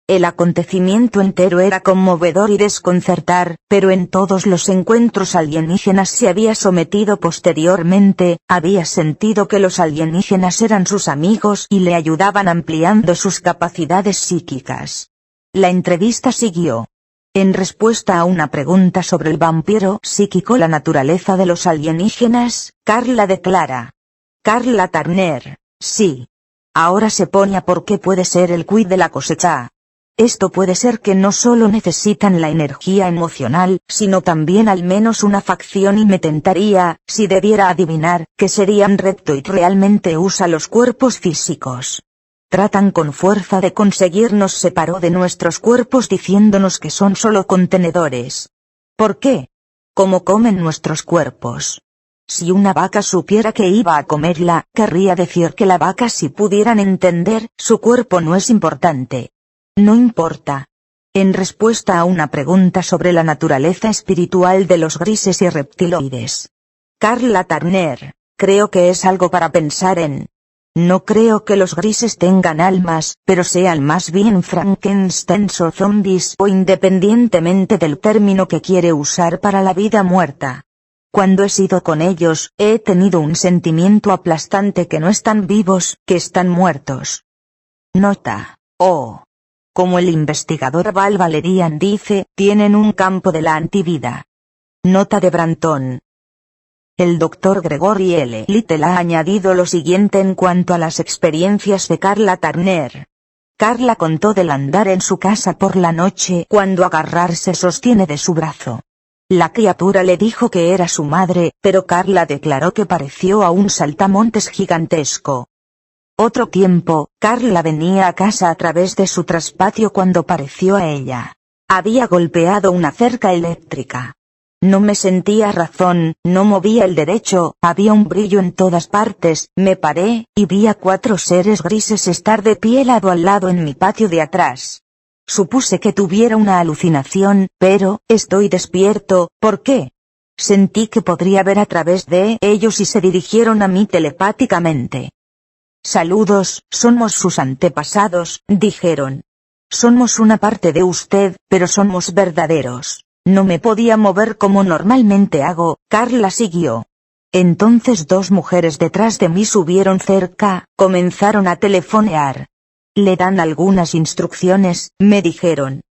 El acontecimiento entero era conmovedor y desconcertar, pero en todos los encuentros alienígenas se había sometido posteriormente, había sentido que los alienígenas eran sus amigos y le ayudaban ampliando sus capacidades psíquicas. La entrevista siguió. En respuesta a una pregunta sobre el vampiro psíquico, la naturaleza de los alienígenas, Carla declara. Carla Turner, sí. Ahora se pone a por qué puede ser el quid de la cosecha. Esto puede ser que no solo necesitan la energía emocional, sino también al menos una facción, y me tentaría, si debiera adivinar, que serían Reptoid realmente usa los cuerpos físicos. Tratan con fuerza de conseguirnos separar de nuestros cuerpos diciéndonos que son solo contenedores. ¿Por qué? ¿Cómo comen nuestros cuerpos? Si una vaca supiera que iba a comerla, querría decir que la vaca, si pudieran entender, su cuerpo no es importante. No importa. En respuesta a una pregunta sobre la naturaleza espiritual de los grises y reptiloides. Carla Turner, creo que es algo para pensar en. No creo que los grises tengan almas, pero sean más bien Frankensteins o zombies, o independientemente del término que quiere usar para la vida muerta. Cuando he sido con ellos, he tenido un sentimiento aplastante que no están vivos, que están muertos. Nota. Oh. Como el investigador Val Valerian dice, tienen un campo de la antivida. Nota de Branton. El Dr. Gregory L. Little ha añadido lo siguiente en cuanto a las experiencias de Carla Turner. Carla contó del andar en su casa por la noche cuando Agarrar se sostiene de su brazo. La criatura le dijo que era su madre, pero Carla declaró que pareció a un saltamontes gigantesco. Otro tiempo, Carla venía a casa a través de su traspatio cuando pareció a ella. Había golpeado una cerca eléctrica. No me sentía razón, no movía el derecho, había un brillo en todas partes, me paré, y vi a 4 seres grises estar de pie lado al lado en mi patio de atrás. Supuse que tuviera una alucinación, pero, estoy despierto, ¿por qué? Sentí que podría ver a través de ellos y se dirigieron a mí telepáticamente. Saludos, somos sus antepasados, dijeron. Somos una parte de usted, pero somos verdaderos. No me podía mover como normalmente hago, Carla siguió. Entonces 2 mujeres detrás de mí subieron cerca, comenzaron a telefonear. Le dan algunas instrucciones, me dijeron.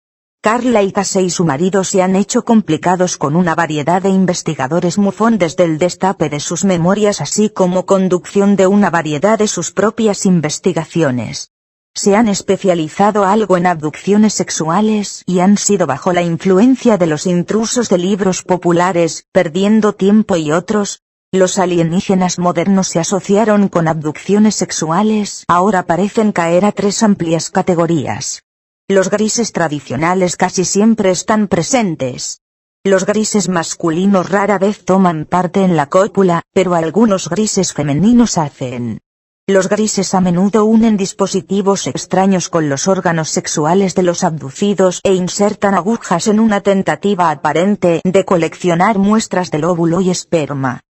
Carla y Casey y su marido se han hecho complicados con una variedad de investigadores MUFON desde el destape de sus memorias, así como conducción de una variedad de sus propias investigaciones. Se han especializado algo en abducciones sexuales y han sido bajo la influencia de los intrusos de libros populares, perdiendo tiempo y otros. Los alienígenas modernos se asociaron con abducciones sexuales, ahora parecen caer a 3 amplias categorías. Los grises tradicionales casi siempre están presentes. Los grises masculinos rara vez toman parte en la cópula, pero algunos grises femeninos hacen. Los grises a menudo unen dispositivos extraños con los órganos sexuales de los abducidos e insertan agujas en una tentativa aparente de coleccionar muestras del óvulo y esperma.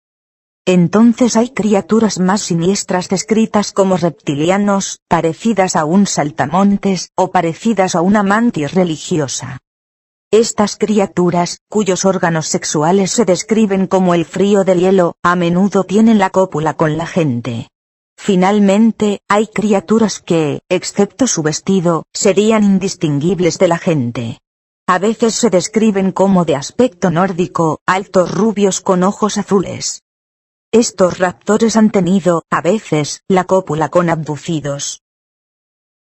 Entonces hay criaturas más siniestras descritas como reptilianos, parecidas a un saltamontes, o parecidas a una mantis religiosa. Estas criaturas, cuyos órganos sexuales se describen como el frío del hielo, a menudo tienen la cópula con la gente. Finalmente, hay criaturas que, excepto su vestido, serían indistinguibles de la gente. A veces se describen como de aspecto nórdico, altos rubios con ojos azules. Estos raptores han tenido, a veces, la cópula con abducidos.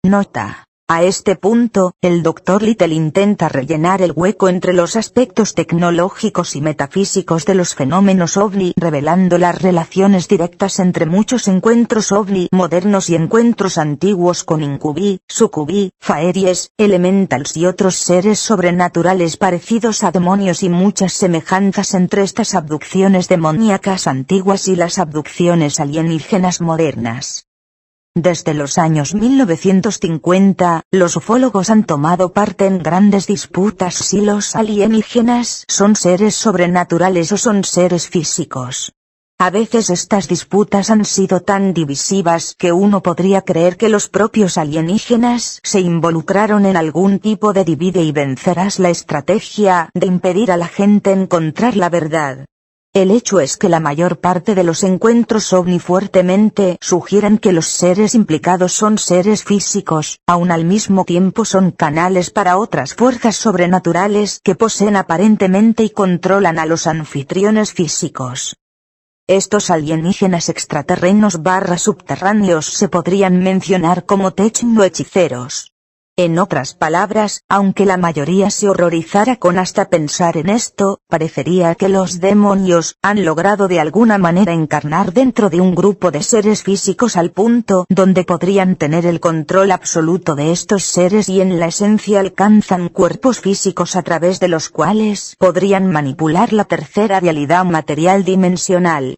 Nota. A este punto, el Dr. Little intenta rellenar el hueco entre los aspectos tecnológicos y metafísicos de los fenómenos OVNI, revelando las relaciones directas entre muchos encuentros OVNI modernos y encuentros antiguos con incubi, sucubi, faeries, elementals y otros seres sobrenaturales parecidos a demonios, y muchas semejanzas entre estas abducciones demoníacas antiguas y las abducciones alienígenas modernas. Desde los años 1950, los ufólogos han tomado parte en grandes disputas si los alienígenas son seres sobrenaturales o son seres físicos. A veces estas disputas han sido tan divisivas que uno podría creer que los propios alienígenas se involucraron en algún tipo de divide y vencerás la estrategia de impedir a la gente encontrar la verdad. El hecho es que la mayor parte de los encuentros ovni fuertemente sugieren que los seres implicados son seres físicos, aun al mismo tiempo son canales para otras fuerzas sobrenaturales que poseen aparentemente y controlan a los anfitriones físicos. Estos alienígenas extraterrenos / subterráneos se podrían mencionar como techno-hechiceros. En otras palabras, aunque la mayoría se horrorizara con hasta pensar en esto, parecería que los demonios han logrado de alguna manera encarnar dentro de un grupo de seres físicos al punto donde podrían tener el control absoluto de estos seres y en la esencia alcanzan cuerpos físicos a través de los cuales podrían manipular la tercera realidad material dimensional.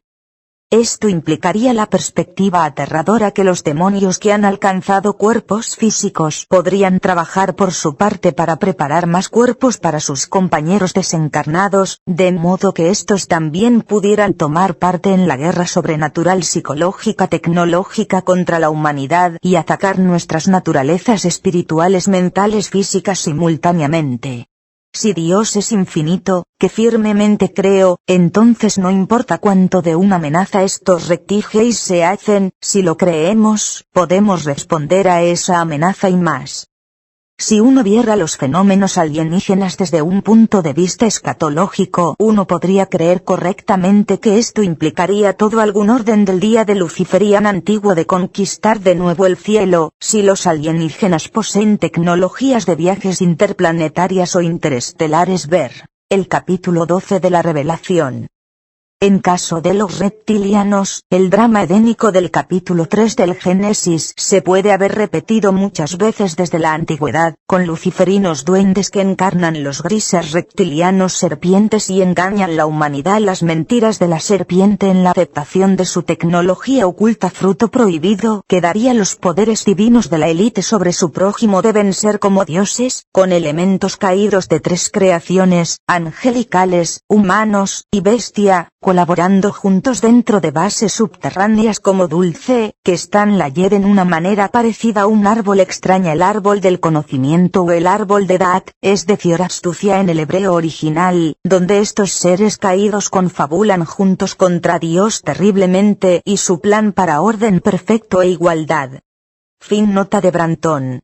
Esto implicaría la perspectiva aterradora que los demonios que han alcanzado cuerpos físicos podrían trabajar por su parte para preparar más cuerpos para sus compañeros desencarnados, de modo que estos también pudieran tomar parte en la guerra sobrenatural psicológica tecnológica contra la humanidad y atacar nuestras naturalezas espirituales mentales físicas simultáneamente. Si Dios es infinito, que firmemente creo, entonces no importa cuánto de una amenaza estos reptiles se hacen, si lo creemos, podemos responder a esa amenaza y más. Si uno viera los fenómenos alienígenas desde un punto de vista escatológico, uno podría creer correctamente que esto implicaría todo algún orden del día de luciferiano antiguo de conquistar de nuevo el cielo, si los alienígenas poseen tecnologías de viajes interplanetarias o interestelares. Ver el capítulo 12 de la Revelación. En caso de los reptilianos, el drama edénico del capítulo 3 del Génesis se puede haber repetido muchas veces desde la antigüedad, con luciferinos duendes que encarnan los grises reptilianos serpientes y engañan la humanidad. Las mentiras de la serpiente en la aceptación de su tecnología oculta fruto prohibido que daría los poderes divinos de la élite sobre su prójimo deben ser como dioses, con elementos caídos de tres creaciones, angelicales, humanos y bestia, colaborando juntos dentro de bases subterráneas como Dulce, que están la en una manera parecida a un árbol extraña, el árbol del conocimiento o el árbol de Dat, es decir astucia en el hebreo original, donde estos seres caídos confabulan juntos contra Dios terriblemente y su plan para orden perfecto e igualdad. Fin nota de Brantón.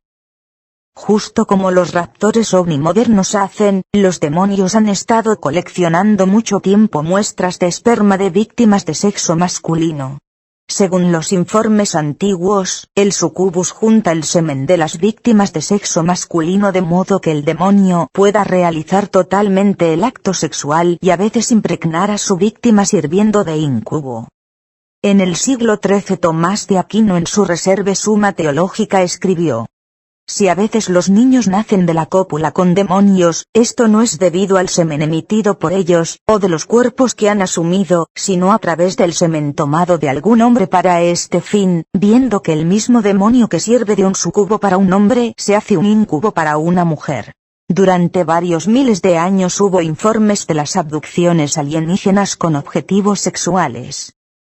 Justo como los raptores ovni modernos hacen, los demonios han estado coleccionando mucho tiempo muestras de esperma de víctimas de sexo masculino. Según los informes antiguos, el sucubus junta el semen de las víctimas de sexo masculino de modo que el demonio pueda realizar totalmente el acto sexual y a veces impregnar a su víctima sirviendo de incubo. En el siglo XIII Tomás de Aquino en su Reserve Summa Teológica escribió: si a veces los niños nacen de la cópula con demonios, esto no es debido al semen emitido por ellos, o de los cuerpos que han asumido, sino a través del semen tomado de algún hombre para este fin, viendo que el mismo demonio que sirve de un sucubo para un hombre se hace un incubo para una mujer. Durante varios miles de años hubo informes de las abducciones alienígenas con objetivos sexuales.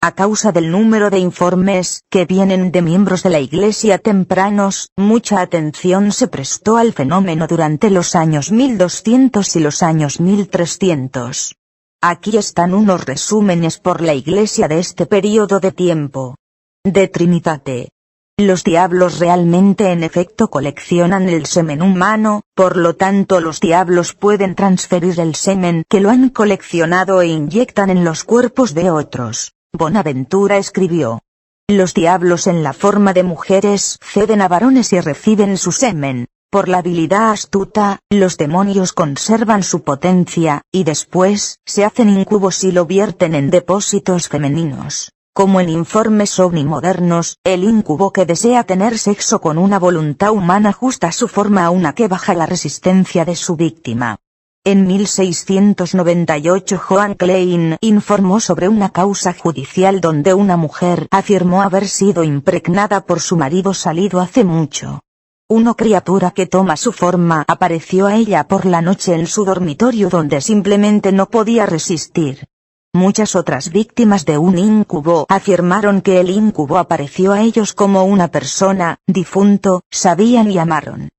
A causa del número de informes que vienen de miembros de la Iglesia tempranos, mucha atención se prestó al fenómeno durante los años 1200 y los años 1300. Aquí están unos resúmenes por la Iglesia de este periodo de tiempo. De Trinitate. Los diablos realmente en efecto coleccionan el semen humano, por lo tanto los diablos pueden transferir el semen que lo han coleccionado e inyectan en los cuerpos de otros. Bonaventura escribió: los diablos en la forma de mujeres ceden a varones y reciben su semen. Por la habilidad astuta, los demonios conservan su potencia, y después, se hacen incubos y lo vierten en depósitos femeninos. Como en informes ovni modernos, el incubo que desea tener sexo con una voluntad humana ajusta su forma a una que baja la resistencia de su víctima. En 1698 Joan Klein informó sobre una causa judicial donde una mujer afirmó haber sido impregnada por su marido salido hace mucho. Una criatura que toma su forma apareció a ella por la noche en su dormitorio donde simplemente no podía resistir. Muchas otras víctimas de un incubo afirmaron que el incubo apareció a ellos como una persona, difunto, sabían y amaron.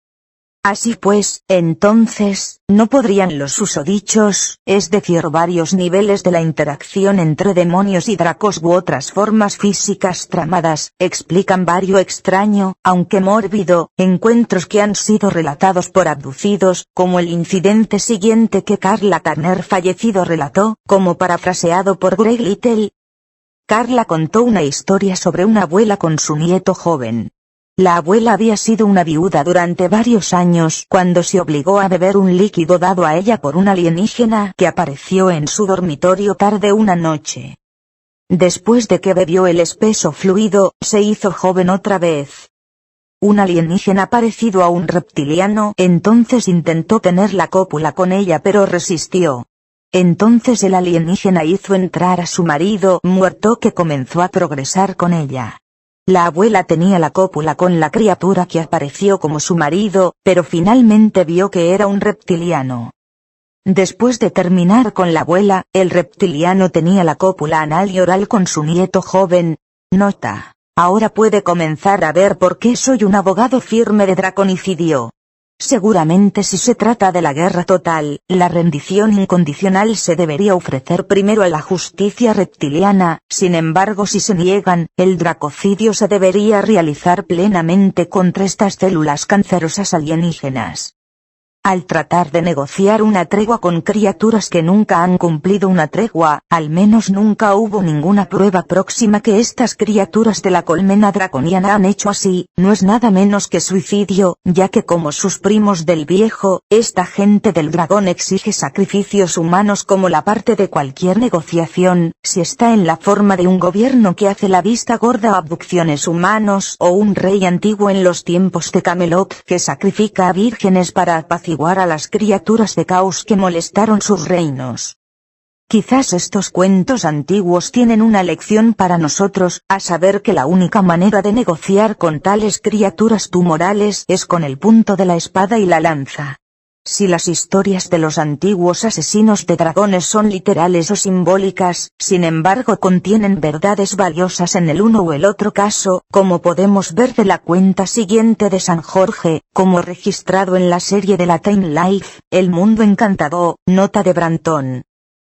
Así pues, entonces, no podrían los susodichos, es decir varios niveles de la interacción entre demonios y dracos u otras formas físicas tramadas, explican varios extraño, aunque mórbido, encuentros que han sido relatados por abducidos, como el incidente siguiente que Carla Turner fallecido relató, como parafraseado por Greg Little. Carla contó una historia sobre una abuela con su nieto joven. La abuela había sido una viuda durante varios años cuando se obligó a beber un líquido dado a ella por un alienígena que apareció en su dormitorio tarde una noche. Después de que bebió el espeso fluido, se hizo joven otra vez. Un alienígena parecido a un reptiliano entonces intentó tener la cópula con ella pero resistió. Entonces el alienígena hizo entrar a su marido muerto que comenzó a progresar con ella. La abuela tenía la cópula con la criatura que apareció como su marido, pero finalmente vio que era un reptiliano. Después de terminar con la abuela, el reptiliano tenía la cópula anal y oral con su nieto joven. Nota: ahora puede comenzar a ver por qué soy un abogado firme de draconicidio. Seguramente si se trata de la guerra total, la rendición incondicional se debería ofrecer primero a la justicia reptiliana, sin embargo si se niegan, el dracocidio se debería realizar plenamente contra estas células cancerosas alienígenas. Al tratar de negociar una tregua con criaturas que nunca han cumplido una tregua, al menos nunca hubo ninguna prueba próxima que estas criaturas de la colmena draconiana han hecho así, no es nada menos que suicidio, ya que como sus primos del viejo, esta gente del dragón exige sacrificios humanos como la parte de cualquier negociación, si está en la forma de un gobierno que hace la vista gorda a abducciones humanos o un rey antiguo en los tiempos de Camelot que sacrifica a vírgenes para apaciguar a las criaturas de caos que molestaron sus reinos. Quizás estos cuentos antiguos tienen una lección para nosotros, a saber que la única manera de negociar con tales criaturas tumorales es con el punto de la espada y la lanza. Si las historias de los antiguos asesinos de dragones son literales o simbólicas, sin embargo contienen verdades valiosas en el uno o el otro caso, como podemos ver de la cuenta siguiente de San Jorge, como registrado en la serie de la Time Life, El Mundo Encantado, nota de Brantón.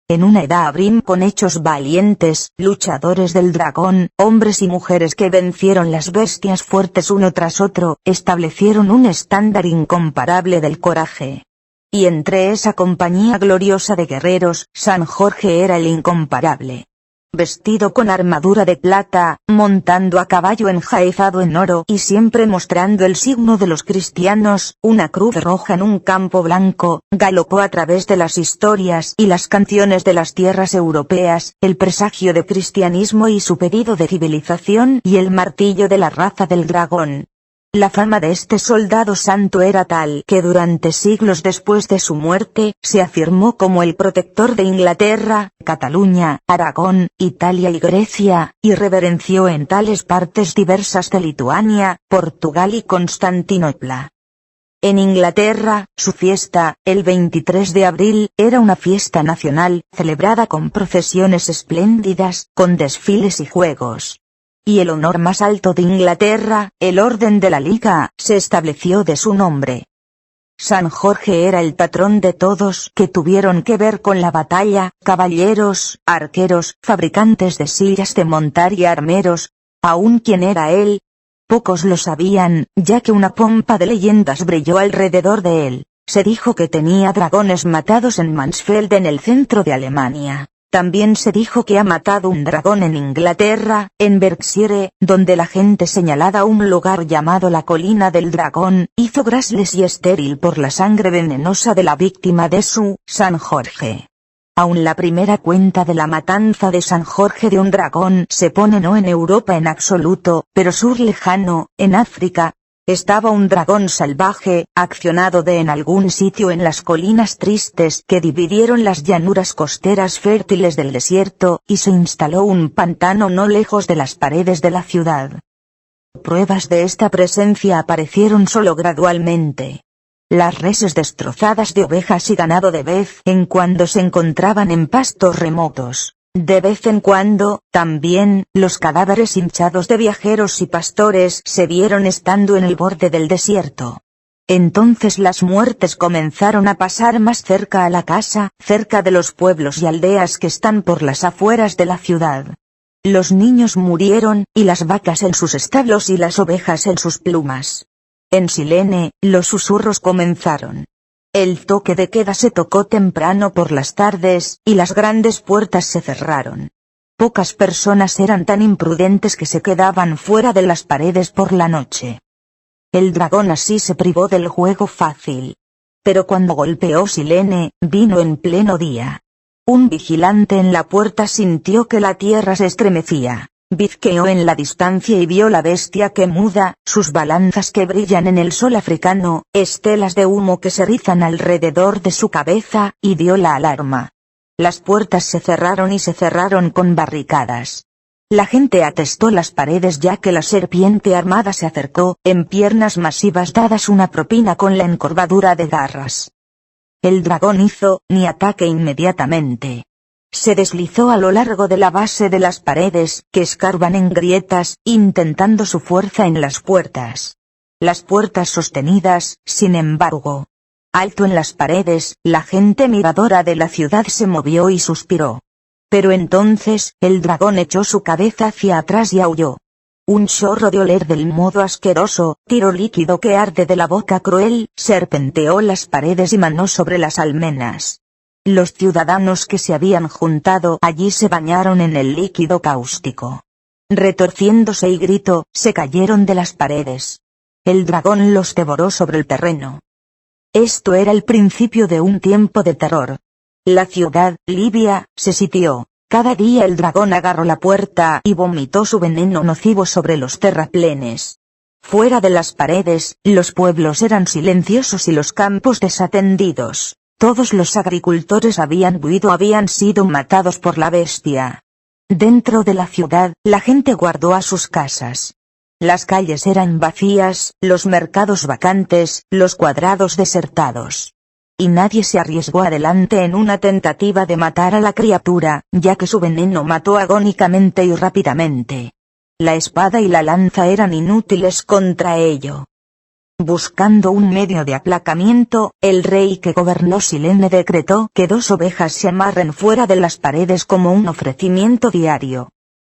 En una edad abrim con hechos valientes, luchadores del dragón, hombres y mujeres que vencieron las bestias fuertes uno tras otro, establecieron un estándar incomparable del coraje. Y entre esa compañía gloriosa de guerreros, San Jorge era el incomparable. Vestido con armadura de plata, montando a caballo enjaezado en oro y siempre mostrando el signo de los cristianos, una cruz roja en un campo blanco, galopó a través de las historias y las canciones de las tierras europeas, el presagio de cristianismo y su pedido de civilización y el martillo de la raza del dragón. La fama de este soldado santo era tal que durante siglos después de su muerte, se afirmó como el protector de Inglaterra, Cataluña, Aragón, Italia y Grecia, y reverenció en tales partes diversas de Lituania, Portugal y Constantinopla. En Inglaterra, su fiesta, el 23 de abril, era una fiesta nacional, celebrada con procesiones espléndidas, con desfiles y juegos. Y el honor más alto de Inglaterra, el Orden de la Liga, se estableció de su nombre. San Jorge era el patrón de todos que tuvieron que ver con la batalla, caballeros, arqueros, fabricantes de sillas de montar y armeros. Aún quién era él, pocos lo sabían, ya que una pompa de leyendas brilló alrededor de él. Se dijo que tenía dragones matados en Mansfeld en el centro de Alemania. También se dijo que ha matado un dragón en Inglaterra, en Berkshire, donde la gente señalaba un lugar llamado la Colina del Dragón, hizo grasles y estéril por la sangre venenosa de la víctima de su San Jorge. Aún la primera cuenta de la matanza de San Jorge de un dragón se pone no en Europa en absoluto, pero sur lejano, en África. Estaba un dragón salvaje, accionado en algún sitio en las colinas tristes que dividieron las llanuras costeras fértiles del desierto, y se instaló un pantano no lejos de las paredes de la ciudad. Pruebas de esta presencia aparecieron solo gradualmente. Las reses destrozadas de ovejas y ganado de vez en cuando se encontraban en pastos remotos. De vez en cuando, también, los cadáveres hinchados de viajeros y pastores se vieron estando en el borde del desierto. Entonces las muertes comenzaron a pasar más cerca a la casa, cerca de los pueblos y aldeas que están por las afueras de la ciudad. Los niños murieron, y las vacas en sus establos y las ovejas en sus plumas. En Silene, los susurros comenzaron. El toque de queda se tocó temprano por las tardes, y las grandes puertas se cerraron. Pocas personas eran tan imprudentes que se quedaban fuera de las paredes por la noche. El dragón así se privó del juego fácil. Pero cuando golpeó Silene, vino en pleno día. Un vigilante en la puerta sintió que la tierra se estremecía. Bizqueó en la distancia y vio la bestia que muda, sus balanzas que brillan en el sol africano, estelas de humo que se rizan alrededor de su cabeza, y dio la alarma. Las puertas se cerraron y se cerraron con barricadas. La gente atestó las paredes ya que la serpiente armada se acercó, en piernas masivas dadas una propina con la encorvadura de garras. El dragón hizo, ni ataque inmediatamente. Se deslizó a lo largo de la base de las paredes, que escarban en grietas, intentando su fuerza en las puertas. Las puertas sostenidas, sin embargo. Alto en las paredes, la gente miradora de la ciudad se movió y suspiró. Pero entonces, el dragón echó su cabeza hacia atrás y aulló. Un chorro de oler del modo asqueroso, tiro líquido que arde de la boca cruel, serpenteó las paredes y manó sobre las almenas. Los ciudadanos que se habían juntado allí se bañaron en el líquido cáustico. Retorciéndose y grito, se cayeron de las paredes. El dragón los devoró sobre el terreno. Esto era el principio de un tiempo de terror. La ciudad, Libia, se sitió. Cada día el dragón agarró la puerta y vomitó su veneno nocivo sobre los terraplenes. Fuera de las paredes, los pueblos eran silenciosos y los campos desatendidos. Todos los agricultores habían huido, habían sido matados por la bestia. Dentro de la ciudad, la gente guardó a sus casas. Las calles eran vacías, los mercados vacantes, los cuadrados desertados. Y nadie se arriesgó adelante en una tentativa de matar a la criatura, ya que su veneno mató agónicamente y rápidamente. La espada y la lanza eran inútiles contra ello. Buscando un medio de aplacamiento, el rey que gobernó Silene decretó que 2 ovejas se amarren fuera de las paredes como un ofrecimiento diario.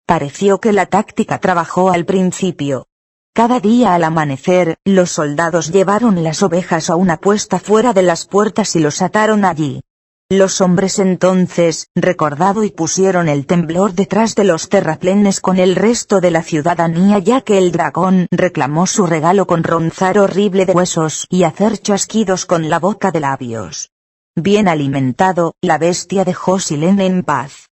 Pareció que la táctica trabajó al principio. Cada día al amanecer, los soldados llevaron las ovejas a una puesta fuera de las puertas y los ataron allí. Los hombres entonces, recordado y pusieron el temblor detrás de los terraplenes con el resto de la ciudadanía ya que el dragón reclamó su regalo con ronzar horrible de huesos y hacer chasquidos con la boca de labios. Bien alimentado, la bestia dejó Silene en paz.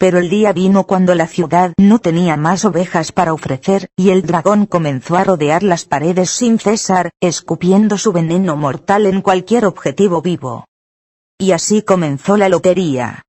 Pero el día vino cuando la ciudad no tenía más ovejas para ofrecer, y el dragón comenzó a rodear las paredes sin cesar, escupiendo su veneno mortal en cualquier objetivo vivo. Y así comenzó la lotería.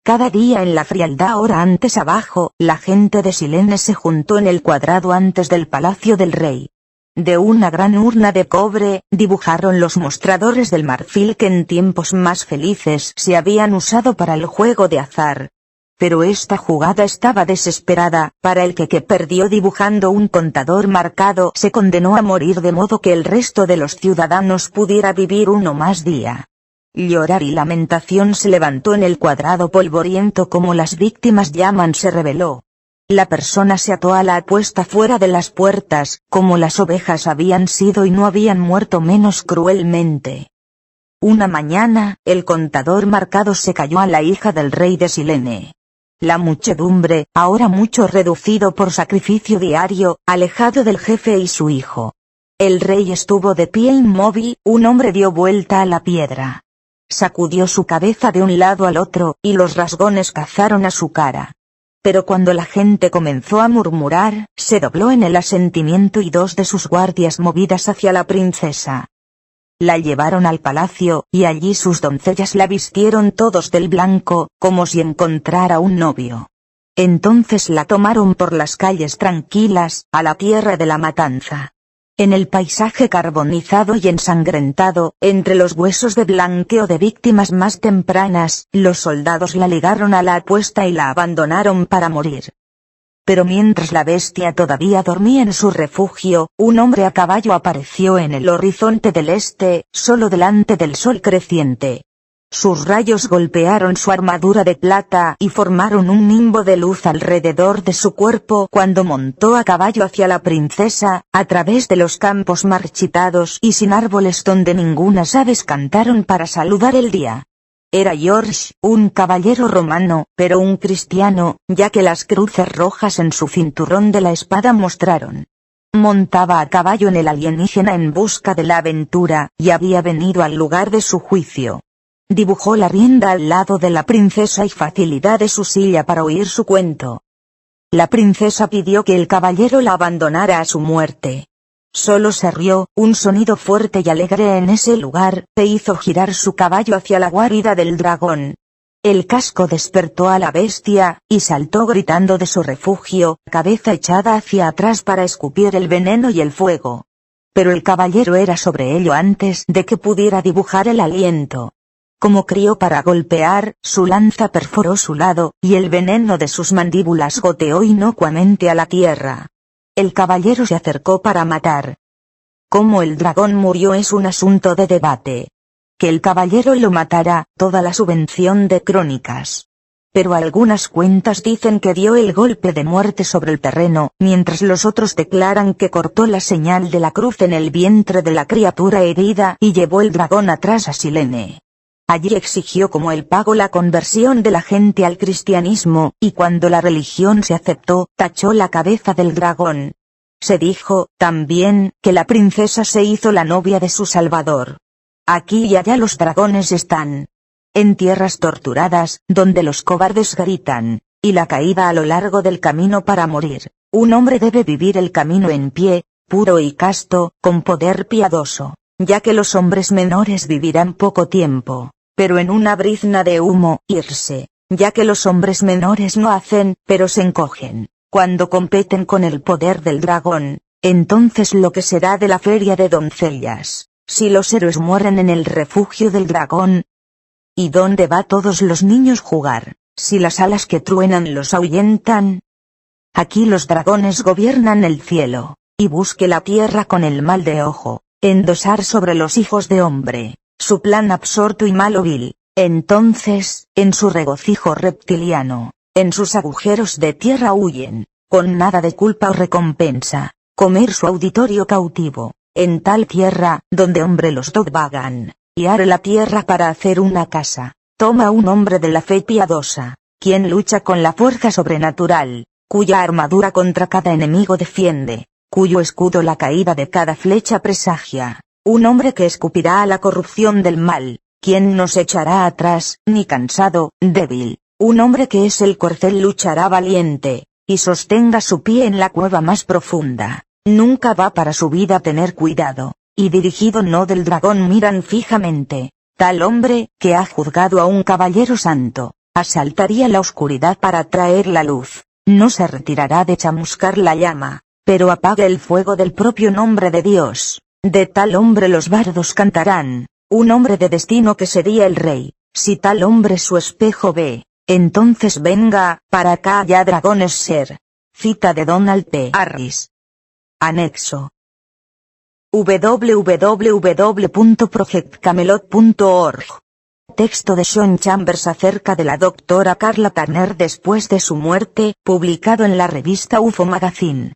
Cada día en la frialdad hora antes abajo, la gente de Silene se juntó en el cuadrado antes del palacio del rey. De una gran urna de cobre, dibujaron los mostradores del marfil que en tiempos más felices se habían usado para el juego de azar. Pero esta jugada estaba desesperada, para el que perdió dibujando un contador marcado se condenó a morir de modo que el resto de los ciudadanos pudiera vivir uno más día. Llorar y lamentación se levantó en el cuadrado polvoriento como las víctimas llaman se reveló. La persona se ató a la apuesta fuera de las puertas, como las ovejas habían sido y no habían muerto menos cruelmente. Una mañana, el contador marcado se cayó a la hija del rey de Silene. La muchedumbre, ahora mucho reducido por sacrificio diario, alejado del jefe y su hijo. El rey estuvo de pie inmóvil, un hombre dio vuelta a la piedra. Sacudió su cabeza de un lado al otro, y los rasgones cazaron a su cara. Pero cuando la gente comenzó a murmurar, se dobló en el asentimiento y 2 de sus guardias movidas hacia la princesa. La llevaron al palacio, y allí sus doncellas la vistieron todos del blanco, como si encontrara un novio. Entonces la tomaron por las calles tranquilas, a la tierra de la matanza. En el paisaje carbonizado y ensangrentado, entre los huesos de blanqueo de víctimas más tempranas, los soldados la ligaron a la apuesta y la abandonaron para morir. Pero mientras la bestia todavía dormía en su refugio, un hombre a caballo apareció en el horizonte del este, solo delante del sol creciente. Sus rayos golpearon su armadura de plata y formaron un nimbo de luz alrededor de su cuerpo cuando montó a caballo hacia la princesa, a través de los campos marchitados y sin árboles donde ningunas aves cantaron para saludar el día. Era George, un caballero romano, pero un cristiano, ya que las cruces rojas en su cinturón de la espada mostraron. Montaba a caballo en el alienígena en busca de la aventura, y había venido al lugar de su juicio. Dibujó la rienda al lado de la princesa y facilidad de su silla para oír su cuento. La princesa pidió que el caballero la abandonara a su muerte. Solo se rió, un sonido fuerte y alegre en ese lugar, e hizo girar su caballo hacia la guarida del dragón. El casco despertó a la bestia, y saltó gritando de su refugio, cabeza echada hacia atrás para escupir el veneno y el fuego. Pero el caballero era sobre ello antes de que pudiera dibujar el aliento. Como crió para golpear, su lanza perforó su lado, y el veneno de sus mandíbulas goteó inocuamente a la tierra. El caballero se acercó para matar. Cómo el dragón murió es un asunto de debate. Que el caballero lo matara, toda la subvención de crónicas. Pero algunas cuentas dicen que dio el golpe de muerte sobre el terreno, mientras los otros declaran que cortó la señal de la cruz en el vientre de la criatura herida y llevó el dragón atrás a Silene. Allí exigió como el pago la conversión de la gente al cristianismo, y cuando la religión se aceptó, tachó la cabeza del dragón. Se dijo, también, que la princesa se hizo la novia de su salvador. Aquí y allá los dragones están. En tierras torturadas, donde los cobardes gritan, y la caída a lo largo del camino para morir. Un hombre debe vivir el camino en pie, puro y casto, con poder piadoso, ya que los hombres menores vivirán poco tiempo. Pero en una brizna de humo, irse, ya que los hombres menores no hacen, pero se encogen, cuando competen con el poder del dragón, entonces lo que será de la feria de doncellas, si los héroes mueren en el refugio del dragón. ¿Y dónde va todos los niños jugar, si las alas que truenan los ahuyentan? Aquí los dragones gobiernan el cielo, y busque la tierra con el mal de ojo, endosar sobre los hijos de hombre su plan absorto y malo vil. Entonces, en su regocijo reptiliano, en sus agujeros de tierra huyen, con nada de culpa o recompensa, comer su auditorio cautivo, en tal tierra, donde hombre los dos vagan, y are la tierra para hacer una casa, toma un hombre de la fe piadosa, quien lucha con la fuerza sobrenatural, cuya armadura contra cada enemigo defiende, cuyo escudo la caída de cada flecha presagia. Un hombre que escupirá a la corrupción del mal, quien no se echará atrás, ni cansado, débil. Un hombre que es el corcel luchará valiente, y sostenga su pie en la cueva más profunda. Nunca va para su vida tener cuidado, y dirigido no del dragón miran fijamente. Tal hombre, que ha juzgado a un caballero santo, asaltaría la oscuridad para traer la luz. No se retirará de chamuscar la llama, pero apaga el fuego del propio nombre de Dios. De tal hombre los bardos cantarán, un hombre de destino que sería el rey. Si tal hombre su espejo ve, entonces venga, para acá ya dragones ser. Cita de Donald P. Harris. Anexo. www.projectcamelot.org. Texto de Sean Chambers acerca de la doctora Carla Turner después de su muerte, publicado en la revista UFO Magazine.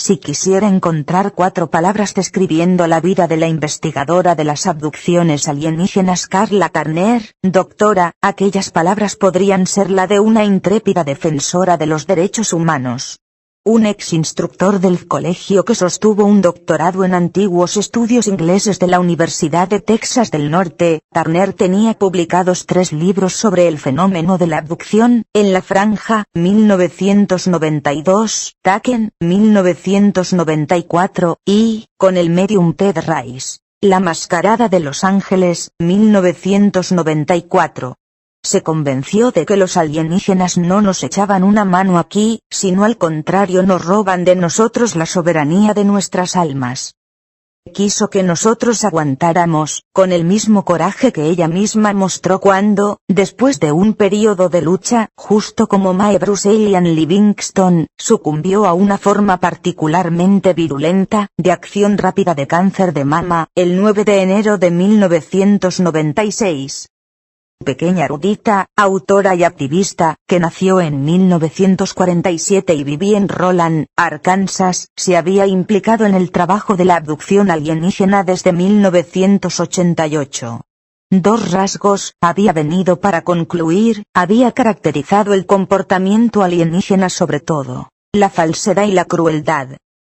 Si quisiera encontrar 4 palabras describiendo la vida de la investigadora de las abducciones alienígenas Carla Turner, doctora, aquellas palabras podrían ser la de una intrépida defensora de los derechos humanos. Un ex instructor del colegio que sostuvo un doctorado en antiguos estudios ingleses de la Universidad de Texas del Norte, Turner tenía publicados 3 libros sobre el fenómeno de la abducción, En la Franja, 1992, Taken, 1994, y, con el medium Ted Rice, La Mascarada de Los Ángeles, 1994. Se convenció de que los alienígenas no nos echaban una mano aquí, sino al contrario nos roban de nosotros la soberanía de nuestras almas. quiso que nosotros aguantáramos, con el mismo coraje que ella misma mostró cuando, después de un periodo de lucha, justo como Mae Bruce Alien Livingston, sucumbió a una forma particularmente virulenta, de acción rápida de cáncer de mama, el 9 de enero de 1996. Pequeña erudita, autora y activista, que nació en 1947 y vivía en Roland, Arkansas, se había implicado en el trabajo de la abducción alienígena desde 1988. Dos rasgos, había venido para concluir, había caracterizado el comportamiento alienígena sobre todo, la falsedad y la crueldad.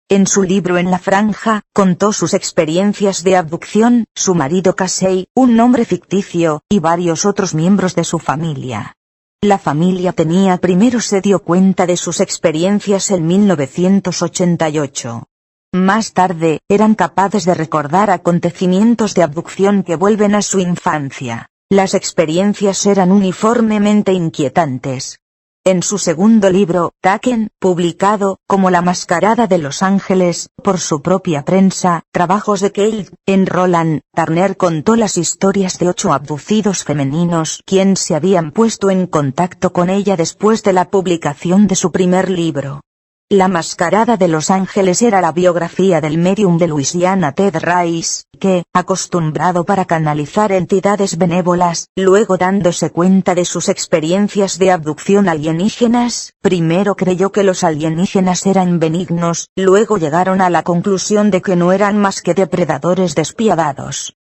En su libro En la Franja, contó sus experiencias de abducción, su marido Casey, un nombre ficticio, y varios otros miembros de su familia. La familia primero se dio cuenta de sus experiencias en 1988. Más tarde, eran capaces de recordar acontecimientos de abducción que vuelven a su infancia. Las experiencias eran uniformemente inquietantes. En su segundo libro, Taken, publicado, como La Mascarada de los Ángeles, por su propia prensa, Trabajos de Kate, en Roland, Turner contó las historias de 8 abducidos femeninos, quienes se habían puesto en contacto con ella después de la publicación de su primer libro. La Mascarada de los Ángeles era la biografía del medium de Luisiana Ted Rice, que, acostumbrado para canalizar entidades benévolas, luego dándose cuenta de sus experiencias de abducción alienígenas, primero creyó que los alienígenas eran benignos, luego llegaron a la conclusión de que no eran más que depredadores despiadados.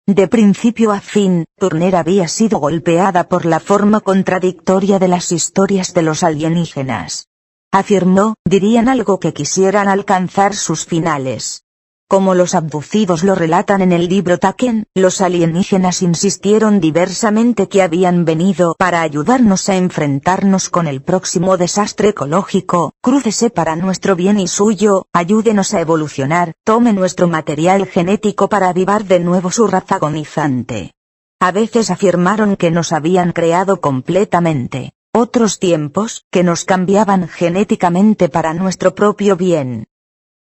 De principio a fin, Turner había sido golpeada por la forma contradictoria de las historias de los alienígenas. Afirmó, dirían algo que quisieran alcanzar sus finales. Como los abducidos lo relatan en el libro Taken, los alienígenas insistieron diversamente que habían venido para ayudarnos a enfrentarnos con el próximo desastre ecológico, crúcese para nuestro bien y suyo, ayúdenos a evolucionar, tome nuestro material genético para avivar de nuevo su raza agonizante. A veces afirmaron que nos habían creado completamente. Otros tiempos, que nos cambiaban genéticamente para nuestro propio bien.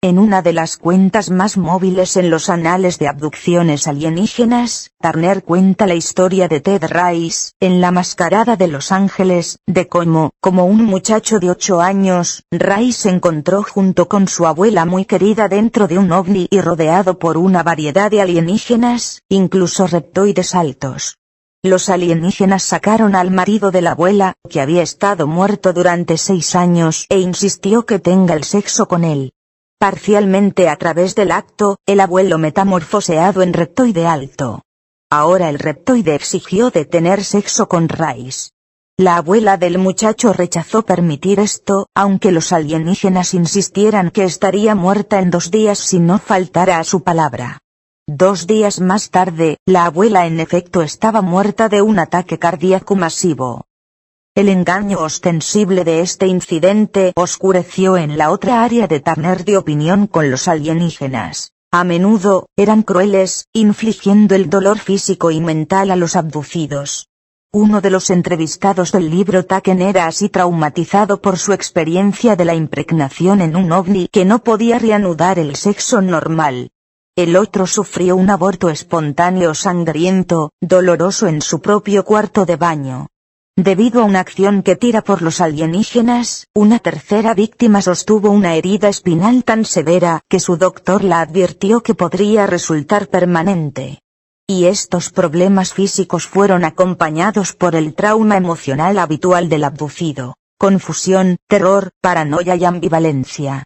En una de las cuentas más móviles en los anales de abducciones alienígenas, Turner cuenta la historia de Ted Rice, en La Mascarada de los Ángeles, de cómo, como un muchacho de 8 años, Rice se encontró junto con su abuela muy querida dentro de un ovni y rodeado por una variedad de alienígenas, incluso reptoides altos. Los alienígenas sacaron al marido de la abuela, que había estado muerto durante 6 años, e insistió que tenga el sexo con él. Parcialmente a través del acto, el abuelo metamorfoseado en reptoide alto. Ahora el reptoide exigió de tener sexo con Rice. La abuela del muchacho rechazó permitir esto, aunque los alienígenas insistieran que estaría muerta en 2 días si no faltara a su palabra. 2 días más tarde, la abuela en efecto estaba muerta de un ataque cardíaco masivo. El engaño ostensible de este incidente oscureció en la otra área de Turner de opinión con los alienígenas. A menudo, eran crueles, infligiendo el dolor físico y mental a los abducidos. Uno de los entrevistados del libro Taken era así traumatizado por su experiencia de la impregnación en un ovni que no podía reanudar el sexo normal. El otro sufrió un aborto espontáneo sangriento, doloroso en su propio cuarto de baño. Debido a una acción que tira por los alienígenas, una tercera víctima sostuvo una herida espinal tan severa que su doctor la advirtió que podría resultar permanente. Y estos problemas físicos fueron acompañados por el trauma emocional habitual del abducido: confusión, terror, paranoia y ambivalencia.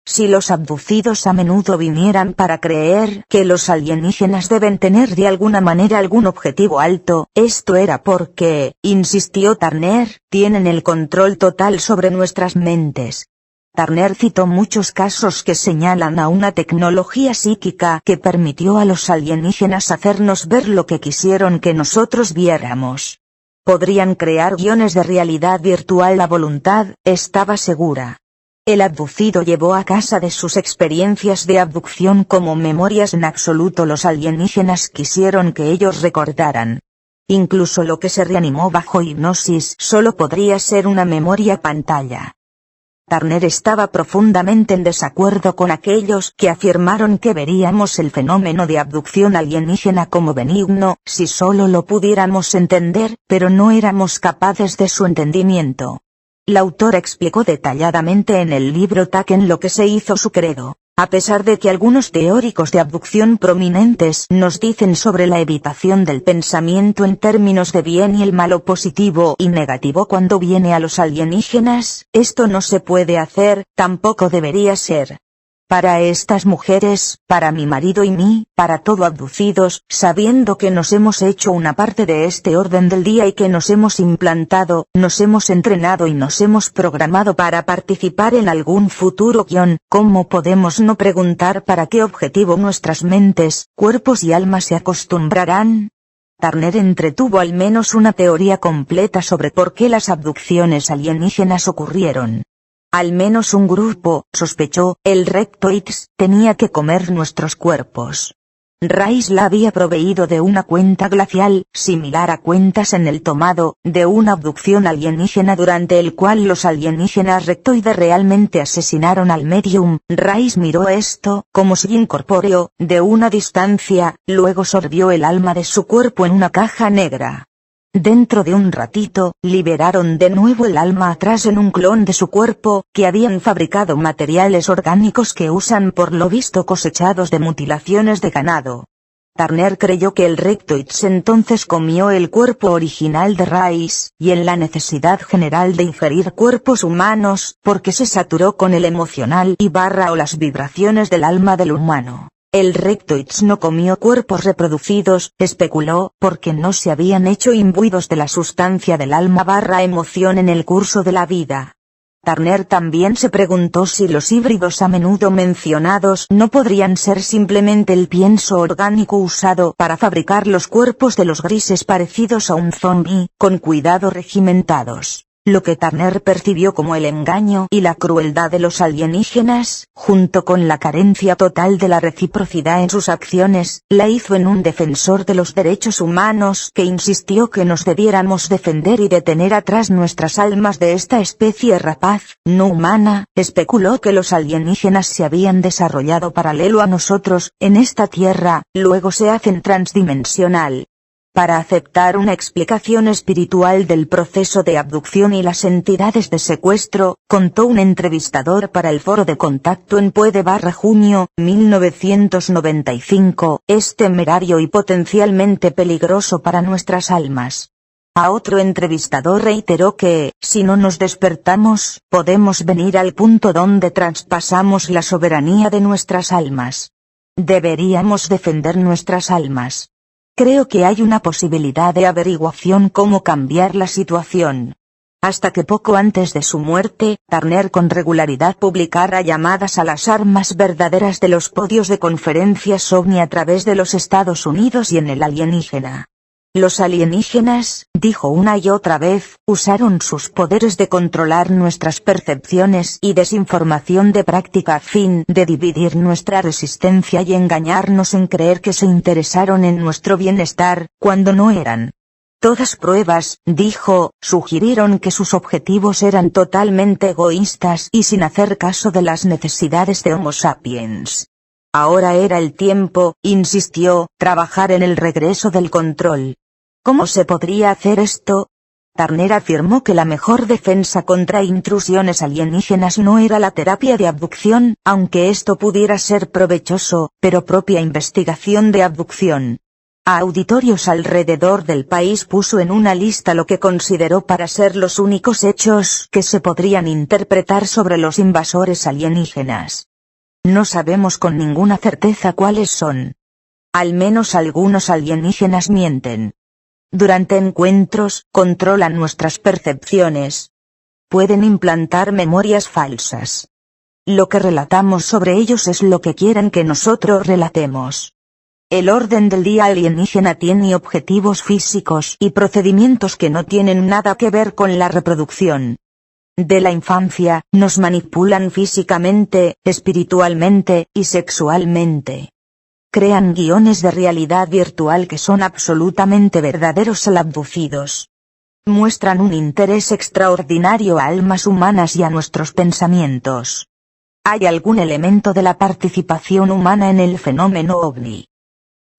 Si los abducidos a menudo vinieran para creer que los alienígenas deben tener de alguna manera algún objetivo alto, esto era porque, insistió Turner, tienen el control total sobre nuestras mentes. Turner citó muchos casos que señalan a una tecnología psíquica que permitió a los alienígenas hacernos ver lo que quisieron que nosotros viéramos. Podrían crear guiones de realidad virtual a voluntad, estaba segura. El abducido llevó a casa de sus experiencias de abducción como memorias en absoluto los alienígenas quisieron que ellos recordaran. Incluso lo que se reanimó bajo hipnosis solo podría ser una memoria pantalla. Turner estaba profundamente en desacuerdo con aquellos que afirmaron que veríamos el fenómeno de abducción alienígena como benigno, si solo lo pudiéramos entender, pero no éramos capaces de su entendimiento. La autora explicó detalladamente en el libro Taken lo que se hizo su credo. A pesar de que algunos teóricos de abducción prominentes nos dicen sobre la evitación del pensamiento en términos de bien y el mal o positivo y negativo cuando viene a los alienígenas, esto no se puede hacer, tampoco debería ser. Para estas mujeres, para mi marido y mí, para todo abducidos, sabiendo que nos hemos hecho una parte de este orden del día y que nos hemos implantado, nos hemos entrenado y nos hemos programado para participar en algún futuro guión, ¿cómo podemos no preguntar para qué objetivo nuestras mentes, cuerpos y almas se acostumbrarán? Turner entretuvo al menos una teoría completa sobre por qué las abducciones alienígenas ocurrieron. Al menos un grupo, sospechó, el Reptoids, tenía que comer nuestros cuerpos. Rice la había proveído de una cuenta glacial, similar a cuentas en el tomado, de una abducción alienígena durante el cual los alienígenas reptoides realmente asesinaron al medium. Rice miró esto, como si incorpóreo, de una distancia, luego sorbió el alma de su cuerpo en una caja negra. Dentro de un ratito, liberaron de nuevo el alma atrás en un clon de su cuerpo, que habían fabricado materiales orgánicos que usan por lo visto cosechados de mutilaciones de ganado. Turner creyó que el Reptoids entonces comió el cuerpo original de Rice, y en la necesidad general de ingerir cuerpos humanos, porque se saturó con el emocional o las vibraciones del alma del humano. El Reptoids no comió cuerpos reproducidos, especuló, porque no se habían hecho imbuidos de la sustancia del alma emoción en el curso de la vida. Turner también se preguntó si los híbridos a menudo mencionados no podrían ser simplemente el pienso orgánico usado para fabricar los cuerpos de los grises parecidos a un zombie, con cuidado regimentados. Lo que Turner percibió como el engaño y la crueldad de los alienígenas, junto con la carencia total de la reciprocidad en sus acciones, la hizo en un defensor de los derechos humanos que insistió que nos debiéramos defender y detener atrás nuestras almas de esta especie rapaz, no humana. Especuló que los alienígenas se habían desarrollado paralelo a nosotros, en esta tierra, luego se hacen transdimensional. Para aceptar una explicación espiritual del proceso de abducción y las entidades de secuestro, contó un entrevistador para el Foro de Contacto en Puede-junio, 1995, es temerario y potencialmente peligroso para nuestras almas. A otro entrevistador reiteró que, si no nos despertamos, podemos venir al punto donde traspasamos la soberanía de nuestras almas. Deberíamos defender nuestras almas. Creo que hay una posibilidad de averiguación cómo cambiar la situación. Hasta que poco antes de su muerte, Turner con regularidad publicara llamadas a las armas verdaderas de los podios de conferencias OVNI a través de los Estados Unidos y en el alienígena. Los alienígenas, dijo una y otra vez, usaron sus poderes de controlar nuestras percepciones y desinformación de práctica a fin de dividir nuestra resistencia y engañarnos en creer que se interesaron en nuestro bienestar, cuando no eran. Todas pruebas, dijo, sugirieron que sus objetivos eran totalmente egoístas y sin hacer caso de las necesidades de Homo sapiens. Ahora era el tiempo, insistió, trabajar en el regreso del control. ¿Cómo se podría hacer esto? Turner afirmó que la mejor defensa contra intrusiones alienígenas no era la terapia de abducción, aunque esto pudiera ser provechoso, pero propia investigación de abducción. A auditorios alrededor del país puso en una lista lo que consideró para ser los únicos hechos que se podrían interpretar sobre los invasores alienígenas. No sabemos con ninguna certeza cuáles son. Al menos algunos alienígenas mienten. Durante encuentros, controlan nuestras percepciones. Pueden implantar memorias falsas. Lo que relatamos sobre ellos es lo que quieren que nosotros relatemos. El orden del día alienígena tiene objetivos físicos y procedimientos que no tienen nada que ver con la reproducción. De la infancia, nos manipulan físicamente, espiritualmente y sexualmente. Crean guiones de realidad virtual que son absolutamente verdaderos al abducidos. muestran un interés extraordinario a almas humanas y a nuestros pensamientos. ¿Hay algún elemento de la participación humana en el fenómeno ovni?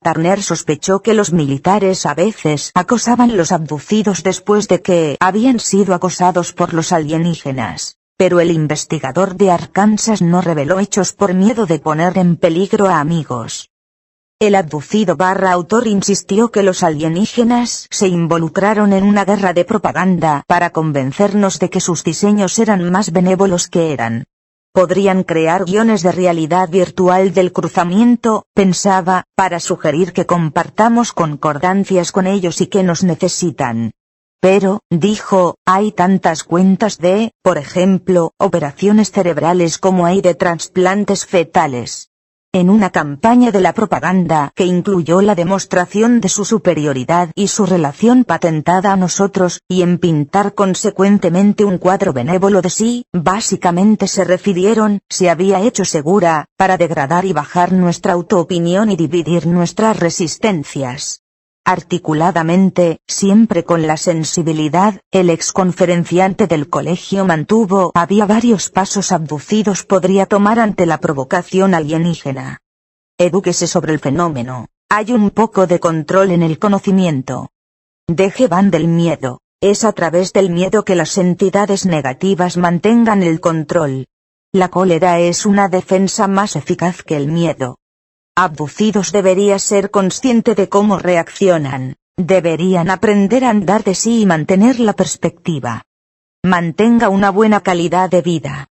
Turner sospechó que los militares a veces acosaban los abducidos después de que habían sido acosados por los alienígenas, pero el investigador de Arkansas no reveló hechos por miedo de poner en peligro a amigos. El abducido autor insistió que los alienígenas se involucraron en una guerra de propaganda para convencernos de que sus diseños eran más benévolos que eran. Podrían crear guiones de realidad virtual del cruzamiento, pensaba, para sugerir que compartamos concordancias con ellos y que nos necesitan. Pero, dijo, hay tantas cuentas de, por ejemplo, operaciones cerebrales como hay de trasplantes fetales. En una campaña de la propaganda que incluyó la demostración de su superioridad y su relación patentada a nosotros, y en pintar consecuentemente un cuadro benévolo de sí, básicamente se refirieron, se había hecho segura, para degradar y bajar nuestra autoopinión y dividir nuestras resistencias. Articuladamente, siempre con la sensibilidad, el exconferenciante del colegio mantuvo, había varios pasos abducidos podría tomar ante la provocación alienígena. Edúquese sobre el fenómeno. Hay un poco de control en el conocimiento. Deje van del miedo. Es a través del miedo que las entidades negativas mantengan el control. La cólera es una defensa más eficaz que el miedo. Abducidos debería ser consciente de cómo reaccionan, deberían aprender a andar de sí y mantener la perspectiva. Mantenga una buena calidad de vida.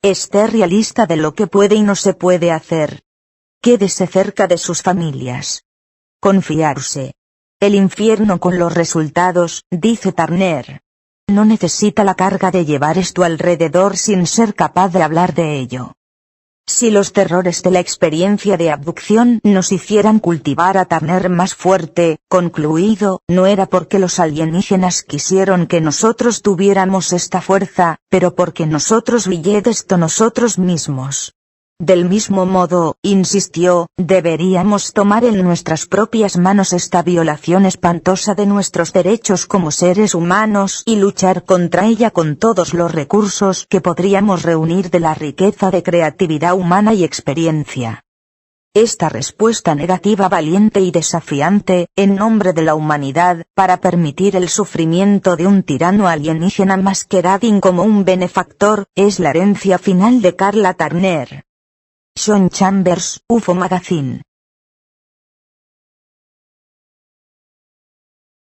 Esté realista de lo que puede y no se puede hacer. Quédese cerca de sus familias. Confiarse. El infierno con los resultados, dice Turner. No necesita la carga de llevar esto alrededor sin ser capaz de hablar de ello. Si los terrores de la experiencia de abducción nos hicieran cultivar a Turner más fuerte, concluido, no era porque los alienígenas quisieron que nosotros tuviéramos esta fuerza, pero porque nosotros esto nosotros mismos. Del mismo modo, insistió, deberíamos tomar en nuestras propias manos esta violación espantosa de nuestros derechos como seres humanos y luchar contra ella con todos los recursos que podríamos reunir de la riqueza de creatividad humana y experiencia. Esta respuesta negativa valiente y desafiante, en nombre de la humanidad, para permitir el sufrimiento de un tirano alienígena masqueradín como un benefactor, es la herencia final de Karla Turner. John Chambers, UFO Magazine.